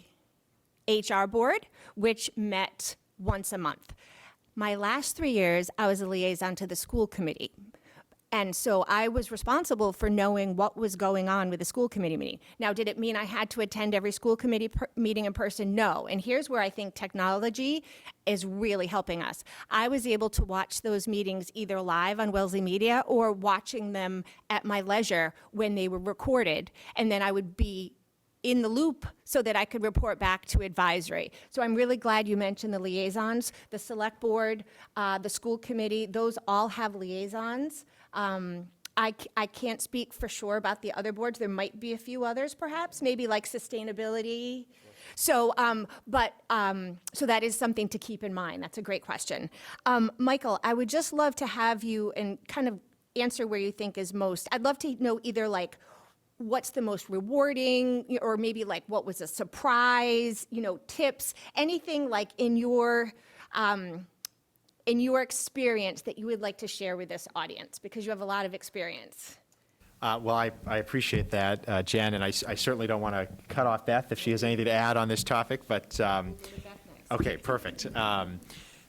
HR board, which met once a month. My last 3 years, I was a liaison to the school committee. And so I was responsible for knowing what was going on with the school committee meeting. Now, did it mean I had to attend every school committee meeting in person? No. And here's where I think technology is really helping us. I was able to watch those meetings either live on Wellesley Media or watching them at my leisure when they were recorded. And then I would be in the loop so that I could report back to advisory. So I'm really glad you mentioned the liaisons. The select board, the school committee, those all have liaisons. I can't speak for sure about the other boards. There might be a few others, perhaps, maybe like sustainability. So, so that is something to keep in mind. That's a great question. Michael, I would just love to have you and kind of answer where you think is most. I'd love to know either like what's the most rewarding, or maybe like what was a surprise, tips, anything like in your experience that you would like to share with this audience, because you have a lot of experience. Well, I appreciate that, Jen, and I certainly don't want to cut off Beth if she has anything to add on this topic, but Okay, perfect.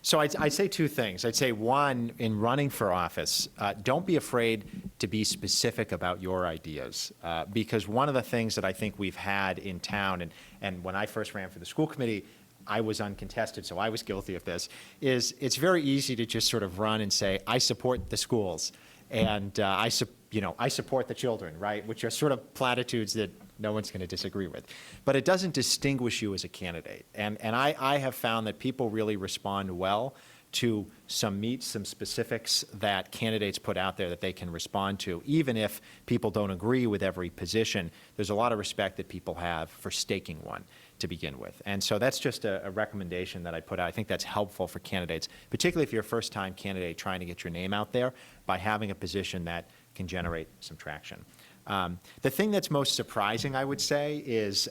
So I'd say two things. I'd say one, in running for office, don't be afraid to be specific about your ideas. Because one of the things that I think we've had in town, and when I first ran for the school committee, I was uncontested, so I was guilty of this, is it's very easy to just sort of run and say, I support the schools, and I support the children, right? Which are sort of platitudes that no one's going to disagree with. But it doesn't distinguish you as a candidate. And I have found that people really respond well to some specifics that candidates put out there that they can respond to. Even if people don't agree with every position, there's a lot of respect that people have for staking one to begin with. And so that's just a recommendation that I put out. I think that's helpful for candidates, particularly if you're a first-time candidate trying to get your name out there, by having a position that can generate some traction. The thing that's most surprising, I would say, is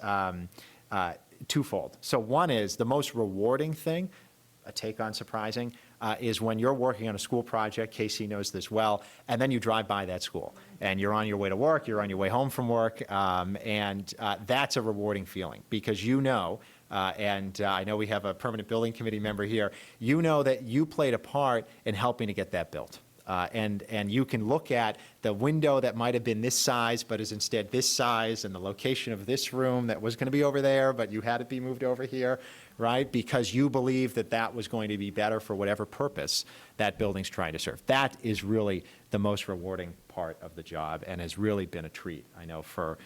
twofold. So one is the most rewarding thing, a take on surprising, is when you're working on a school project, Casey knows this well, and then you drive by that school. And you're on your way to work, you're on your way home from work, and that's a rewarding feeling because you know, and I know we have a permanent building committee member here, you know that you played a part in helping to get that built. And you can look at the window that might have been this size, but is instead this size, and the location of this room that was going to be over there, but you had it be moved over here, right? Because you believe that that was going to be better for whatever purpose that building's trying to serve. That is really the most rewarding part of the job, and has really been a treat, I know, for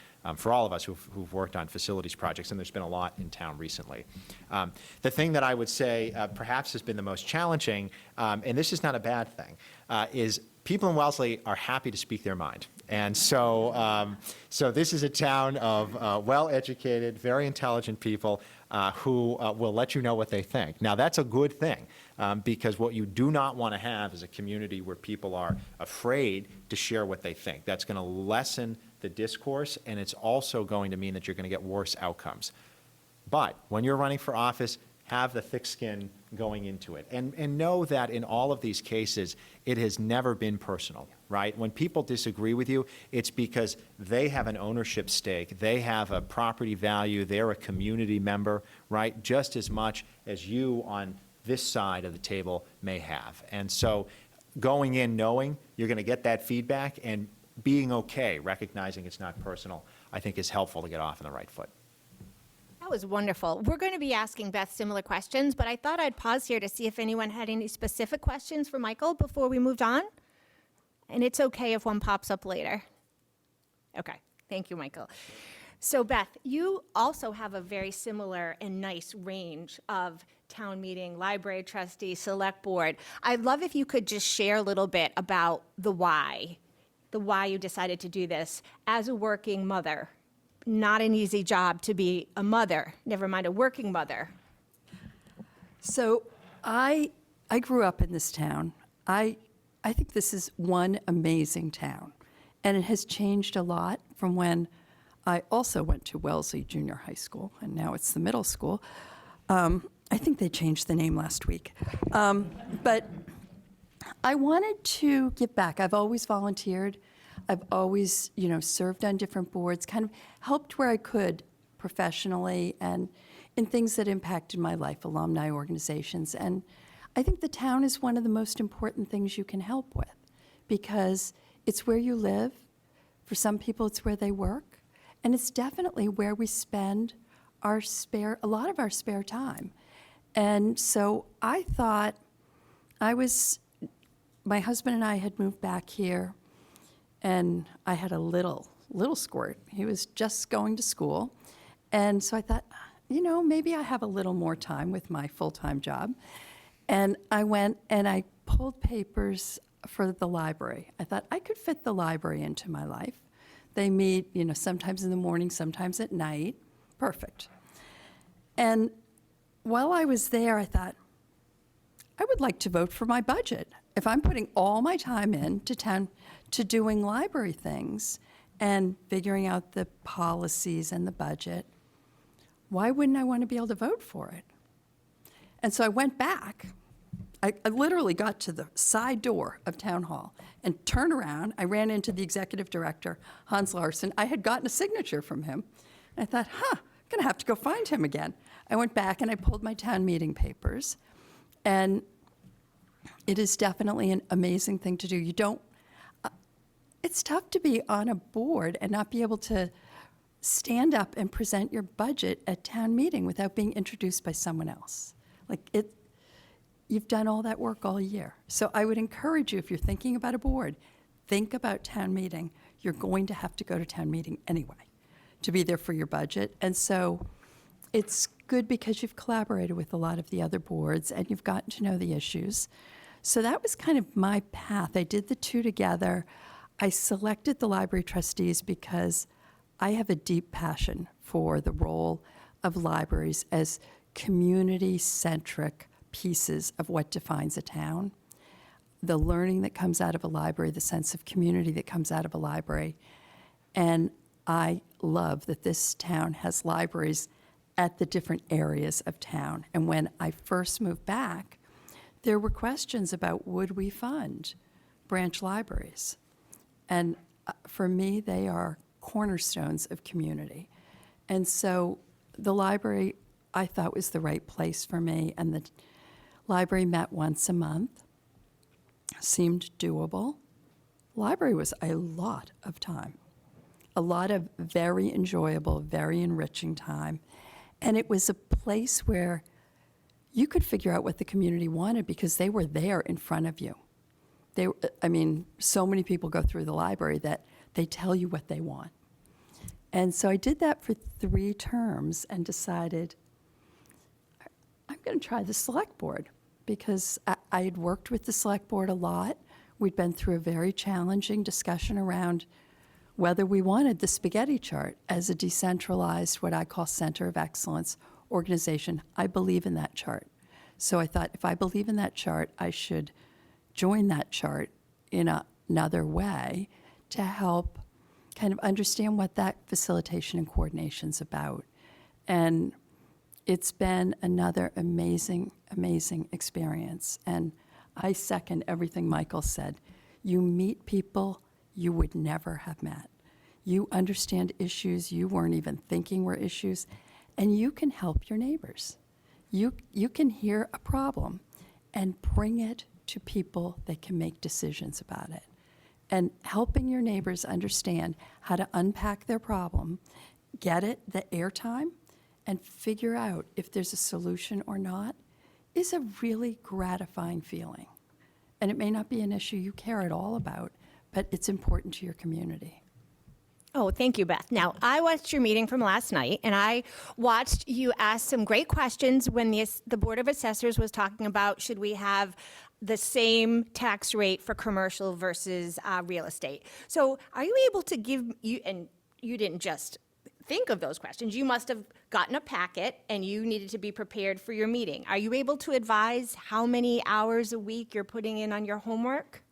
all of us who've worked on facilities projects, and there's been a lot in town recently. The thing that I would say perhaps has been the most challenging, and this is not a bad thing, is people in Wellesley are happy to speak their mind. And so, so this is a town of well-educated, very intelligent people who will let you know what they think. Now, that's a good thing, because what you do not want to have is a community where people are afraid to share what they think. That's going to lessen the discourse, and it's also going to mean that you're going to get worse outcomes. But when you're running for office, have the thick skin going into it. And know that in all of these cases, it has never been personal, right? When people disagree with you, it's because they have an ownership stake, they have a property value, they're a community member, right? Just as much as you on this side of the table may have. And so going in knowing you're going to get that feedback and being okay, recognizing it's not personal, I think is helpful to get off on the right foot. That was wonderful. We're going to be asking Beth similar questions, but I thought I'd pause here to see if anyone had any specific questions for Michael before we moved on. And it's okay if one pops up later. Okay, thank you, Michael. So Beth, you also have a very similar and nice range of town meeting, library trustee, select board. I'd love if you could just share a little bit about the why you decided to do this as a working mother. Not an easy job to be a mother, never mind a working mother. So I grew up in this town. I think this is one amazing town, and it has changed a lot from when I also went to Wellesley Junior High School, and now it's the middle school. I think they changed the name last week. But I wanted to give back. I've always volunteered. I've always, served on different boards, kind of helped where I could professionally and in things that impacted my life, alumni organizations. And I think the town is one of the most important things you can help with because it's where you live. For some people, it's where they work. And it's definitely where we spend a lot of our spare time. And so I thought my husband and I had moved back here, and I had a little squirt. He was just going to school. And so I thought, maybe I have a little more time with my full-time job. And I went and I pulled papers for the library. I thought I could fit the library into my life. They meet, sometimes in the morning, sometimes at night. Perfect. And while I was there, I thought, I would like to vote for my budget. If I'm putting all my time into town to doing library things and figuring out the policies and the budget, why wouldn't I want to be able to vote for it? And so I went back. I literally got to the side door of Town Hall and turned around. I ran into the executive director, Hans Larson. I had gotten a signature from him. And I thought, I'm going to have to go find him again. I went back and I pulled my town meeting papers, and it is definitely an amazing thing to do. You don't, it's tough to be on a board and not be able to stand up and present your budget at town meeting without being introduced by someone else. Like it, you've done all that work all year. So I would encourage you, if you're thinking about a board, think about town meeting. You're going to have to go to town meeting anyway to be there for your budget. And so it's good because you've collaborated with a lot of the other boards and you've gotten to know the issues. So that was kind of my path. I did the two together. I selected the library trustees because I have a deep passion for the role of libraries as community-centric pieces of what defines a town. The learning that comes out of a library, the sense of community that comes out of a library. And I love that this town has libraries at the different areas of town. And when I first moved back, there were questions about would we fund branch libraries? And for me, they are cornerstones of community. And so the library, I thought, was the right place for me. And the library met once a month, seemed doable. Library was a lot of time, a lot of very enjoyable, very enriching time. And it was a place where you could figure out what the community wanted because they were there in front of you. I mean, so many people go through the library that they tell you what they want. And so I did that for 3 terms and decided I'm going to try the select board because I had worked with the select board a lot. We'd been through a very challenging discussion around whether we wanted the spaghetti chart as a decentralized, what I call center of excellence organization. I believe in that chart. So I thought if I believe in that chart, I should join that chart in another way to help kind of understand what that facilitation and coordination is about. And it's been another amazing, amazing experience. And I second everything Michael said. You meet people you would never have met. You understand issues you weren't even thinking were issues, and you can help your neighbors. You can hear a problem and bring it to people that can make decisions about it. And helping your neighbors understand how to unpack their problem, get it the airtime, and figure out if there's a solution or not is a really gratifying feeling. And it may not be an issue you care at all about, but it's important to your community. Oh, thank you, Beth. Now, I watched your meeting from last night, and I watched you ask some great questions when the Board of Assessors was talking about should we have the same tax rate for commercial versus real estate. So are you able to give, and you didn't just think of those questions, you must have gotten a packet and you needed to be prepared for your meeting. Are you able to advise how many hours a week you're putting in on your homework?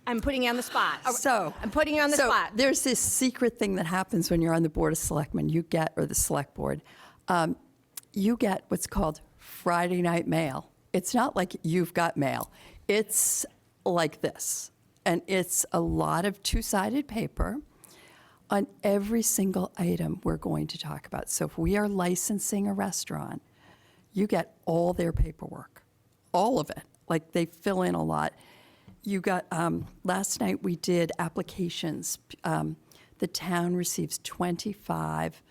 I'm putting you on the spot. I'm putting you on the spot. There's this secret thing that happens when you're on the Board of Selectmen, or the Select Board. You get what's called Friday night mail. It's not like you've got mail. It's like this. And it's a lot of 2-sided paper on every single item we're going to talk about. So if we are licensing a restaurant, you get all their paperwork, all of it. Like they fill in a lot. You got, last night we did applications. The town receives 25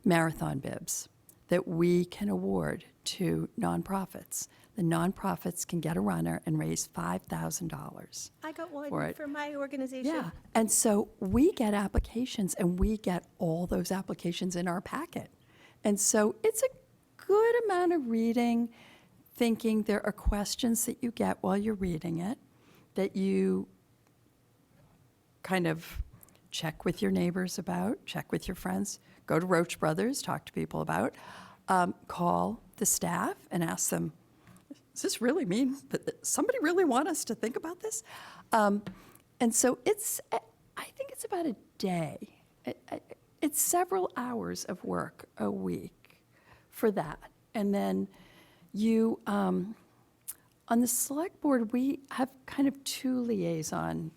marathon bibs that we can award to nonprofits. The nonprofits can get a runner and raise $5,000. I got one for my organization. Yeah, and so we get applications, and we get all those applications in our packet. And so it's a good amount of reading, thinking. There are questions that you get while you're reading it that you kind of check with your neighbors about, check with your friends, go to Roach Brothers, talk to people about, call the staff and ask them, does this really mean that somebody really want us to think about this? And so I think it's about a day. It's several hours of work a week for that. And then you, on the select board, we have kind of 2 liaison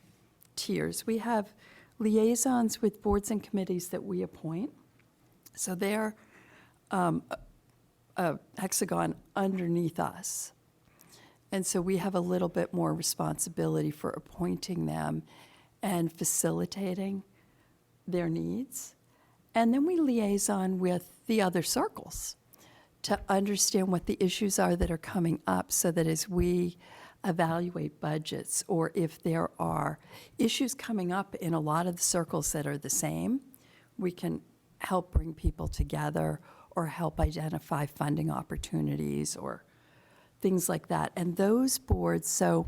tiers. We have liaisons with boards and committees that we appoint. So they're a hexagon underneath us. And so we have a little bit more responsibility for appointing them and facilitating their needs. And then we liaison with the other circles to understand what the issues are that are coming up so that as we evaluate budgets, or if there are issues coming up in a lot of the circles that are the same, we can help bring people together or help identify funding opportunities or things like that. And those boards, so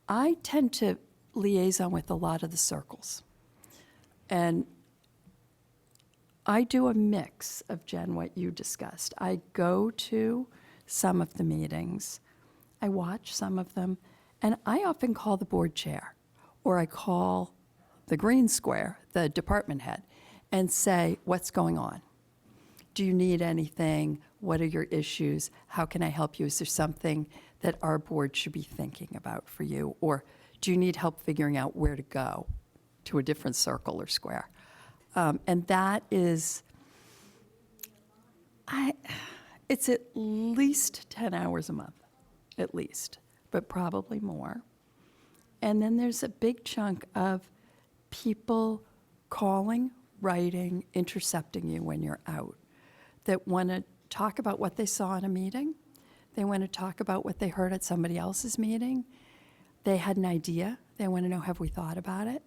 I tend to liaison with a lot of the circles. And I do a mix of, Jen, what you discussed. I go to some of the meetings, I watch some of them, and I often call the board chair, or I call the green square, the department head, and say, what's going on? Do you need anything? What are your issues? How can I help you? Is there something that our board should be thinking about for you? Or do you need help figuring out where to go to a different circle or square? And that is, it's at least 10 hours a month, at least, but probably more. And then there's a big chunk of people calling, writing, intercepting you when you're out, that want to talk about what they saw in a meeting. They want to talk about what they heard at somebody else's meeting. They had an idea. They want to know, have we thought about it?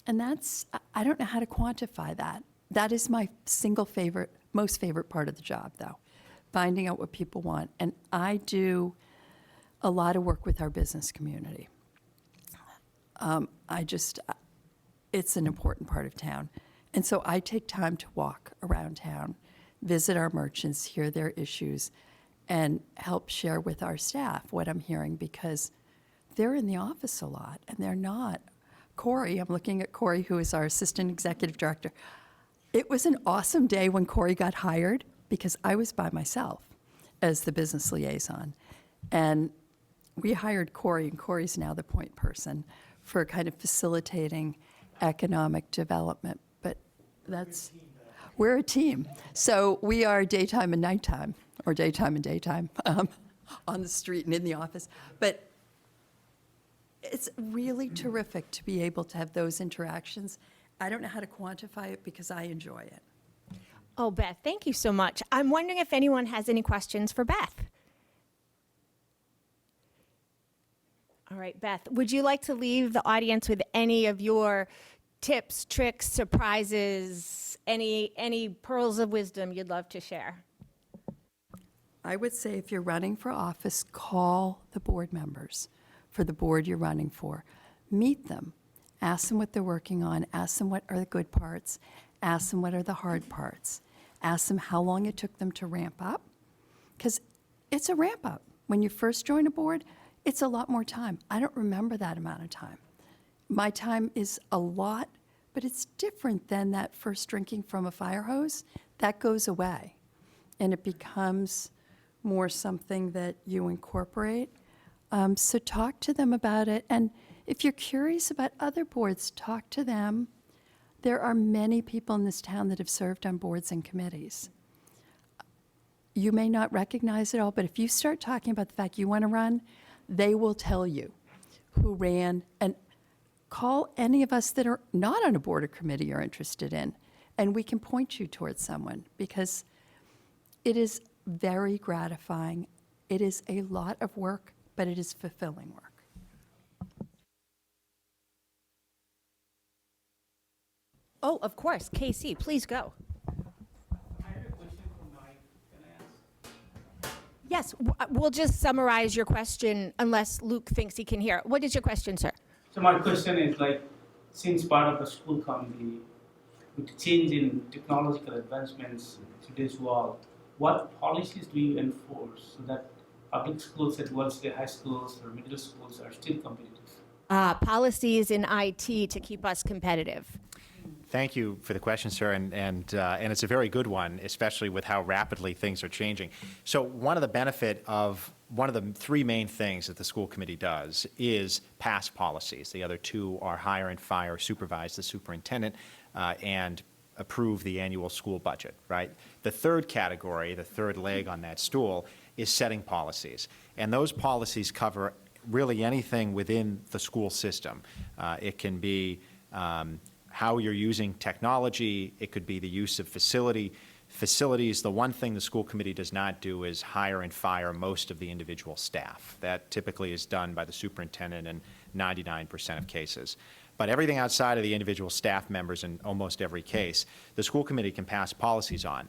And that's, I don't know how to quantify that. That is my most favorite part of the job, though, finding out what people want. And I do a lot of work with our business community. It's an important part of town. And so I take time to walk around town, visit our merchants, hear their issues, and help share with our staff what I'm hearing, because they're in the office a lot and they're not. Corey, I'm looking at Corey, who is our assistant executive director. It was an awesome day when Corey got hired because I was by myself as the business liaison. And we hired Corey, and Corey's now the point person for kind of facilitating economic development. But we're a team. So we are daytime and nighttime, or daytime and daytime, on the street and in the office. But it's really terrific to be able to have those interactions. I don't know how to quantify it because I enjoy it. Oh, Beth, thank you so much. I'm wondering if anyone has any questions for Beth. All right, Beth, would you like to leave the audience with any of your tips, tricks, surprises, any pearls of wisdom you'd love to share? I would say if you're running for office, call the board members for the board you're running for. Meet them. Ask them what they're working on. Ask them what are the good parts. Ask them what are the hard parts. Ask them how long it took them to ramp up. Because it's a ramp up. When you first join a board, it's a lot more time. I don't remember that amount of time. My time is a lot, but it's different than that first drinking from a fire hose. That goes away, and it becomes more something that you incorporate. So talk to them about it. And if you're curious about other boards, talk to them. There are many people in this town that have served on boards and committees. You may not recognize it all, but if you start talking about the fact you want to run, they will tell you who ran. And call any of us that are not on a board or committee you're interested in, and we can point you towards someone, because it is very gratifying. It is a lot of work, but it is fulfilling work. Oh, of course. Casey, please go. I have a question for Mike. Can I ask? Yes, we'll just summarize your question unless Luke thinks he can hear. What is your question, sir? So my question is, like, since part of the school committee, with the change in technological advancements in today's world, what policies do you enforce so that public schools at Wellesley high schools or middle schools are still competitive? Policies in IT to keep us competitive. Thank you for the question, sir, and it's a very good one, especially with how rapidly things are changing. So one of the three main things that the school committee does is pass policies. The other two are hire and fire, supervise the superintendent, and approve the annual school budget, right? The third category, the third leg on that stool, is setting policies. And those policies cover really anything within the school system. It can be how you're using technology. It could be the use of facilities. The one thing the school committee does not do is hire and fire most of the individual staff. That typically is done by the superintendent in 99% of cases. But everything outside of the individual staff members in almost every case, the school committee can pass policies on.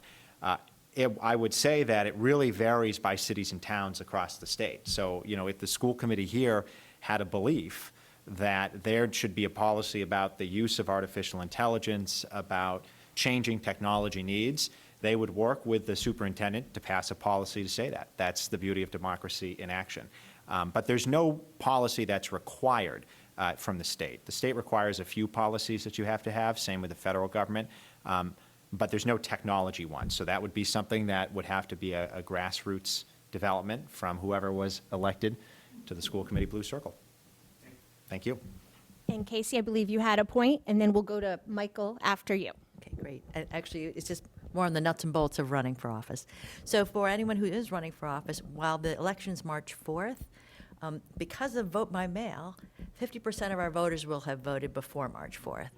I would say that it really varies by cities and towns across the state. So, if the school committee here had a belief that there should be a policy about the use of artificial intelligence, about changing technology needs, they would work with the superintendent to pass a policy to say that. That's the beauty of democracy in action. But there's no policy that's required from the state. The state requires a few policies that you have to have, same with the federal government, but there's no technology one. So that would be something that would have to be a grassroots development from whoever was elected to the school committee Blue Circle. Thank you. And Casey, I believe you had a point, and then we'll go to Michael after you. Okay, great. And actually, it's just more on the nuts and bolts of running for office. So for anyone who is running for office, while the election's March 4th, because of vote by mail, 50% of our voters will have voted before March 4th.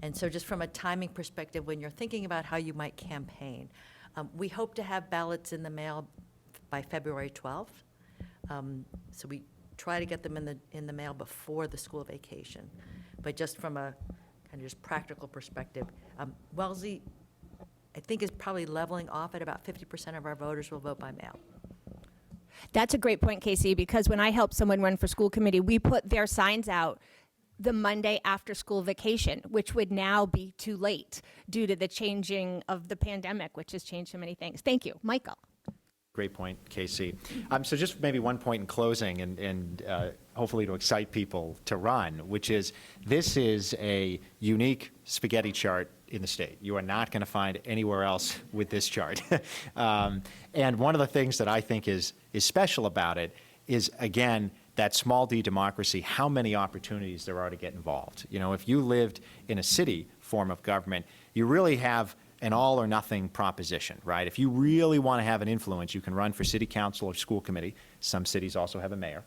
And so just from a timing perspective, when you're thinking about how you might campaign, we hope to have ballots in the mail by February 12th. So we try to get them in the mail before the school vacation. But just from a kind of just practical perspective, Wellesley, I think, is probably leveling off at about 50% of our voters will vote by mail. That's a great point, Casey, because when I help someone run for school committee, we put their signs out the Monday after school vacation, which would now be too late due to the changing of the pandemic, which has changed so many things. Thank you. Michael. Great point, Casey. So just maybe one point in closing, and hopefully to excite people to run, which is this is a unique spaghetti chart in the state. You are not going to find anywhere else with this chart. And one of the things that I think is special about it is, again, that small d democracy, how many opportunities there are to get involved. If you lived in a city form of government, you really have an all or nothing proposition, right? If you really want to have an influence, you can run for city council or school committee. Some cities also have a mayor.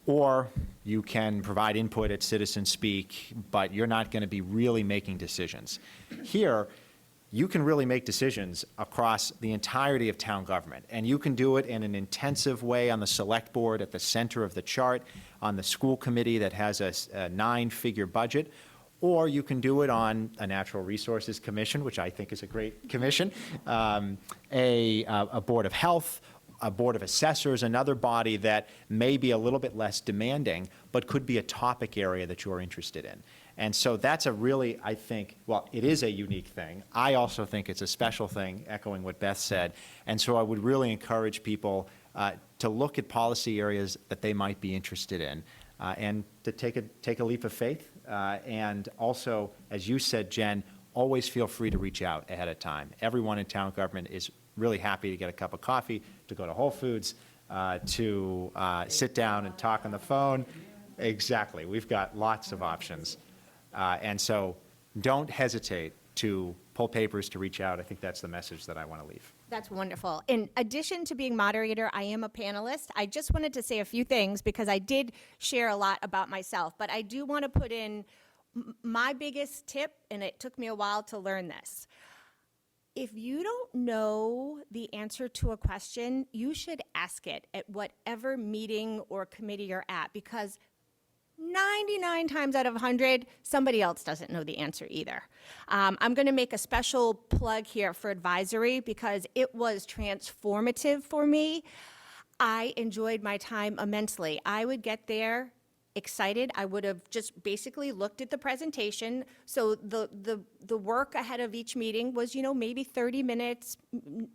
Or you can provide input at Citizen Speak, but you're not going to be really making decisions. Here, you can really make decisions across the entirety of town government, and you can do it in an intensive way on the select board at the center of the chart, on the school committee that has a 9-figure budget, or you can do it on a Natural Resources Commission, which I think is a great commission, a Board of Health, a Board of Assessors, another body that may be a little bit less demanding, but could be a topic area that you're interested in. And so that's a really, I think, well, it is a unique thing. I also think it's a special thing, echoing what Beth said. And so I would really encourage people to look at policy areas that they might be interested in and to take a leap of faith. And also, as you said, Jen, always feel free to reach out ahead of time. Everyone in town government is really happy to get a cup of coffee, to go to Whole Foods, to sit down and talk on the phone. Exactly. We've got lots of options. And so don't hesitate to pull papers, to reach out. I think that's the message that I want to leave. That's wonderful. In addition to being moderator, I am a panelist. I just wanted to say a few things because I did share a lot about myself, but I do want to put in my biggest tip, and it took me a while to learn this. If you don't know the answer to a question, you should ask it at whatever meeting or committee you're at, because 99 times out of 100, somebody else doesn't know the answer either. I'm going to make a special plug here for advisory because it was transformative for me. I enjoyed my time immensely. I would get there excited. I would have just basically looked at the presentation. So the work ahead of each meeting was, maybe 30 minutes,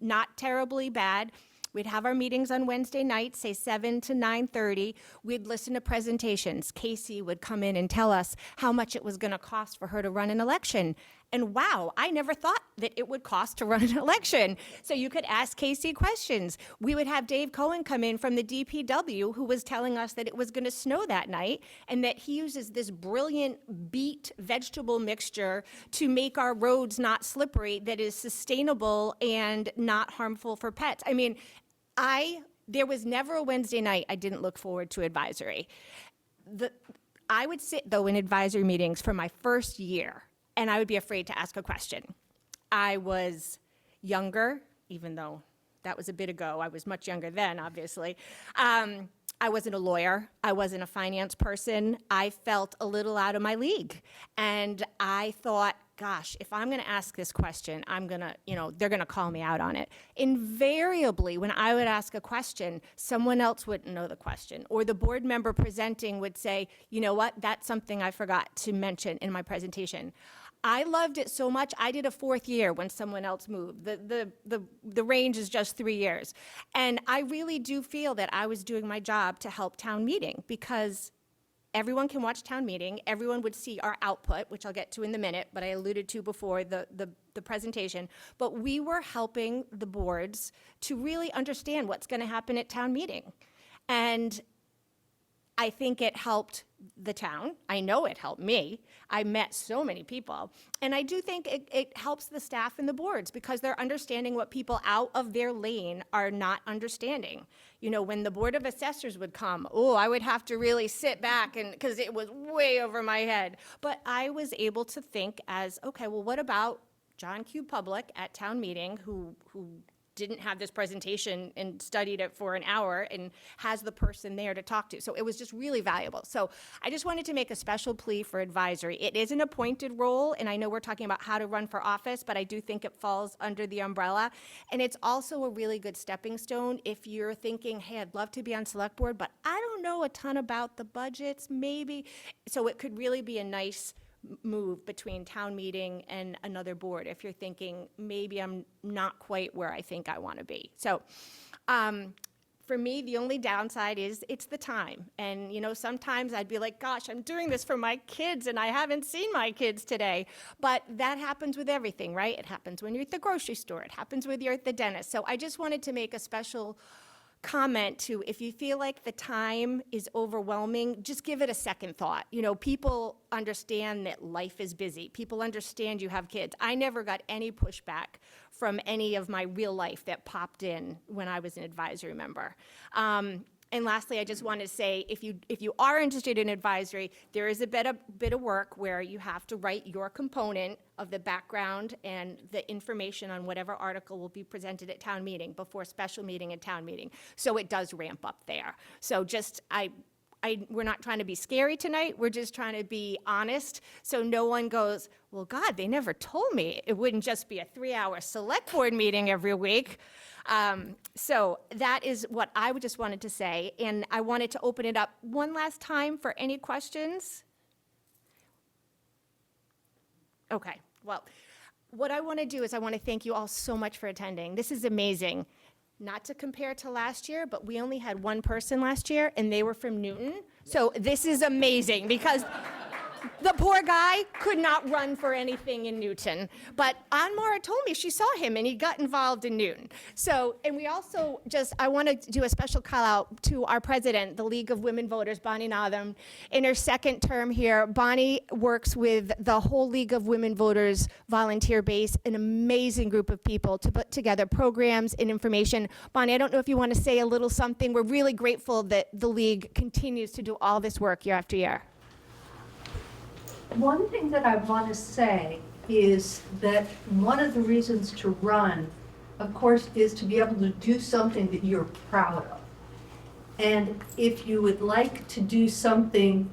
not terribly bad. We'd have our meetings on Wednesday nights, say 7 to 9:30. We'd listen to presentations. Casey would come in and tell us how much it was going to cost for her to run an election. And wow, I never thought that it would cost to run an election. So you could ask Casey questions. We would have Dave Cohen come in from the DPW, who was telling us that it was going to snow that night, and that he uses this brilliant beet vegetable mixture to make our roads not slippery, that is sustainable and not harmful for pets. I mean, there was never a Wednesday night I didn't look forward to advisory. I would sit, though, in advisory meetings for my first year, and I would be afraid to ask a question. I was younger, even though that was a bit ago. I was much younger then, obviously. I wasn't a lawyer. I wasn't a finance person. I felt a little out of my league. And I thought, gosh, if I'm going to ask this question, they're going to call me out on it. Invariably, when I would ask a question, someone else wouldn't know the question. Or the board member presenting would say, you know what, that's something I forgot to mention in my presentation. I loved it so much, I did a 4th year when someone else moved. The range is just 3 years. And I really do feel that I was doing my job to help town meeting, because everyone can watch town meeting, everyone would see our output, which I'll get to in a minute, but I alluded to before the presentation. But we were helping the boards to really understand what's going to happen at town meeting. And I think it helped the town. I know it helped me. I met so many people. And I do think it helps the staff and the boards, because they're understanding what people out of their lane are not understanding. You know, when the Board of Assessors would come, I would have to really sit back, and because it was way over my head. But I was able to think as, okay, well, what about John Q. Public at town meeting, who didn't have this presentation and studied it for an hour and has the person there to talk to. So it was just really valuable. So I just wanted to make a special plea for advisory. It is an appointed role, and I know we're talking about how to run for office, but I do think it falls under the umbrella. And it's also a really good stepping stone if you're thinking, hey, I'd love to be on select board, but I don't know a ton about the budgets, maybe. So it could really be a nice move between town meeting and another board if you're thinking, maybe I'm not quite where I think I want to be. So for me, the only downside is it's the time. And, you know, sometimes I'd be like, gosh, I'm doing this for my kids and I haven't seen my kids today. But that happens with everything, right? It happens when you're at the grocery store. It happens when you're at the dentist. So I just wanted to make a special comment to, if you feel like the time is overwhelming, just give it a second thought. You know, people understand that life is busy. People understand you have kids. I never got any pushback from any of my real life that popped in when I was an advisory member. And lastly, I just want to say, if you are interested in advisory, there is a bit of work where you have to write your component of the background and the information on whatever article will be presented at town meeting before special meeting and town meeting. So it does ramp up there. So just, we're not trying to be scary tonight. We're just trying to be honest, so no one goes, well, God, they never told me it wouldn't just be a 3-hour select board meeting every week. So that is what I just wanted to say, and I wanted to open it up one last time for any questions. Okay, well, what I want to do is I want to thank you all so much for attending. This is amazing. Not to compare to last year, but we only had one person last year, and they were from Newton. So this is amazing, because the poor guy could not run for anything in Newton. But Anmara told me she saw him and he got involved in Newton. So, and we also I want to do a special call out to our president, the League of Women Voters, Bonnie Notham. In her second term here, Bonnie works with the whole League of Women Voters volunteer base, an amazing group of people to put together programs and information. Bonnie, I don't know if you want to say a little something. We're really grateful that the League continues to do all this work year after year. One thing that I want to say is that one of the reasons to run, of course, is to be able to do something that you're proud of. And if you would like to do something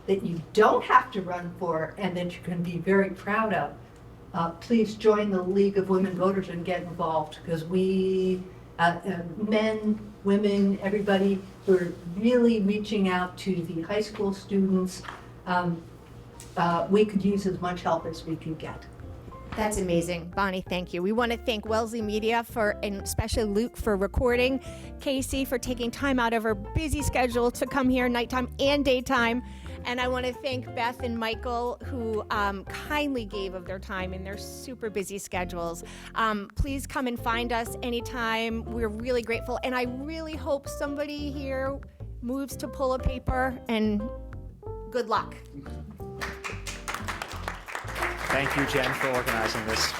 that you don't have to run for and that you can be very proud of, please join the League of Women Voters and get involved, because we, men, women, everybody, we're really reaching out to the high school students. We could use as much help as we can get. That's amazing. Bonnie, thank you. We want to thank Wellesley Media and especially Luke for recording, Casey for taking time out of her busy schedule to come here nighttime and daytime. And I want to thank Beth and Michael, who kindly gave of their time in their super busy schedules. Please come and find us anytime. We're really grateful. And I really hope somebody here moves to pull a paper, and good luck. Thank you, Jen, for organizing this.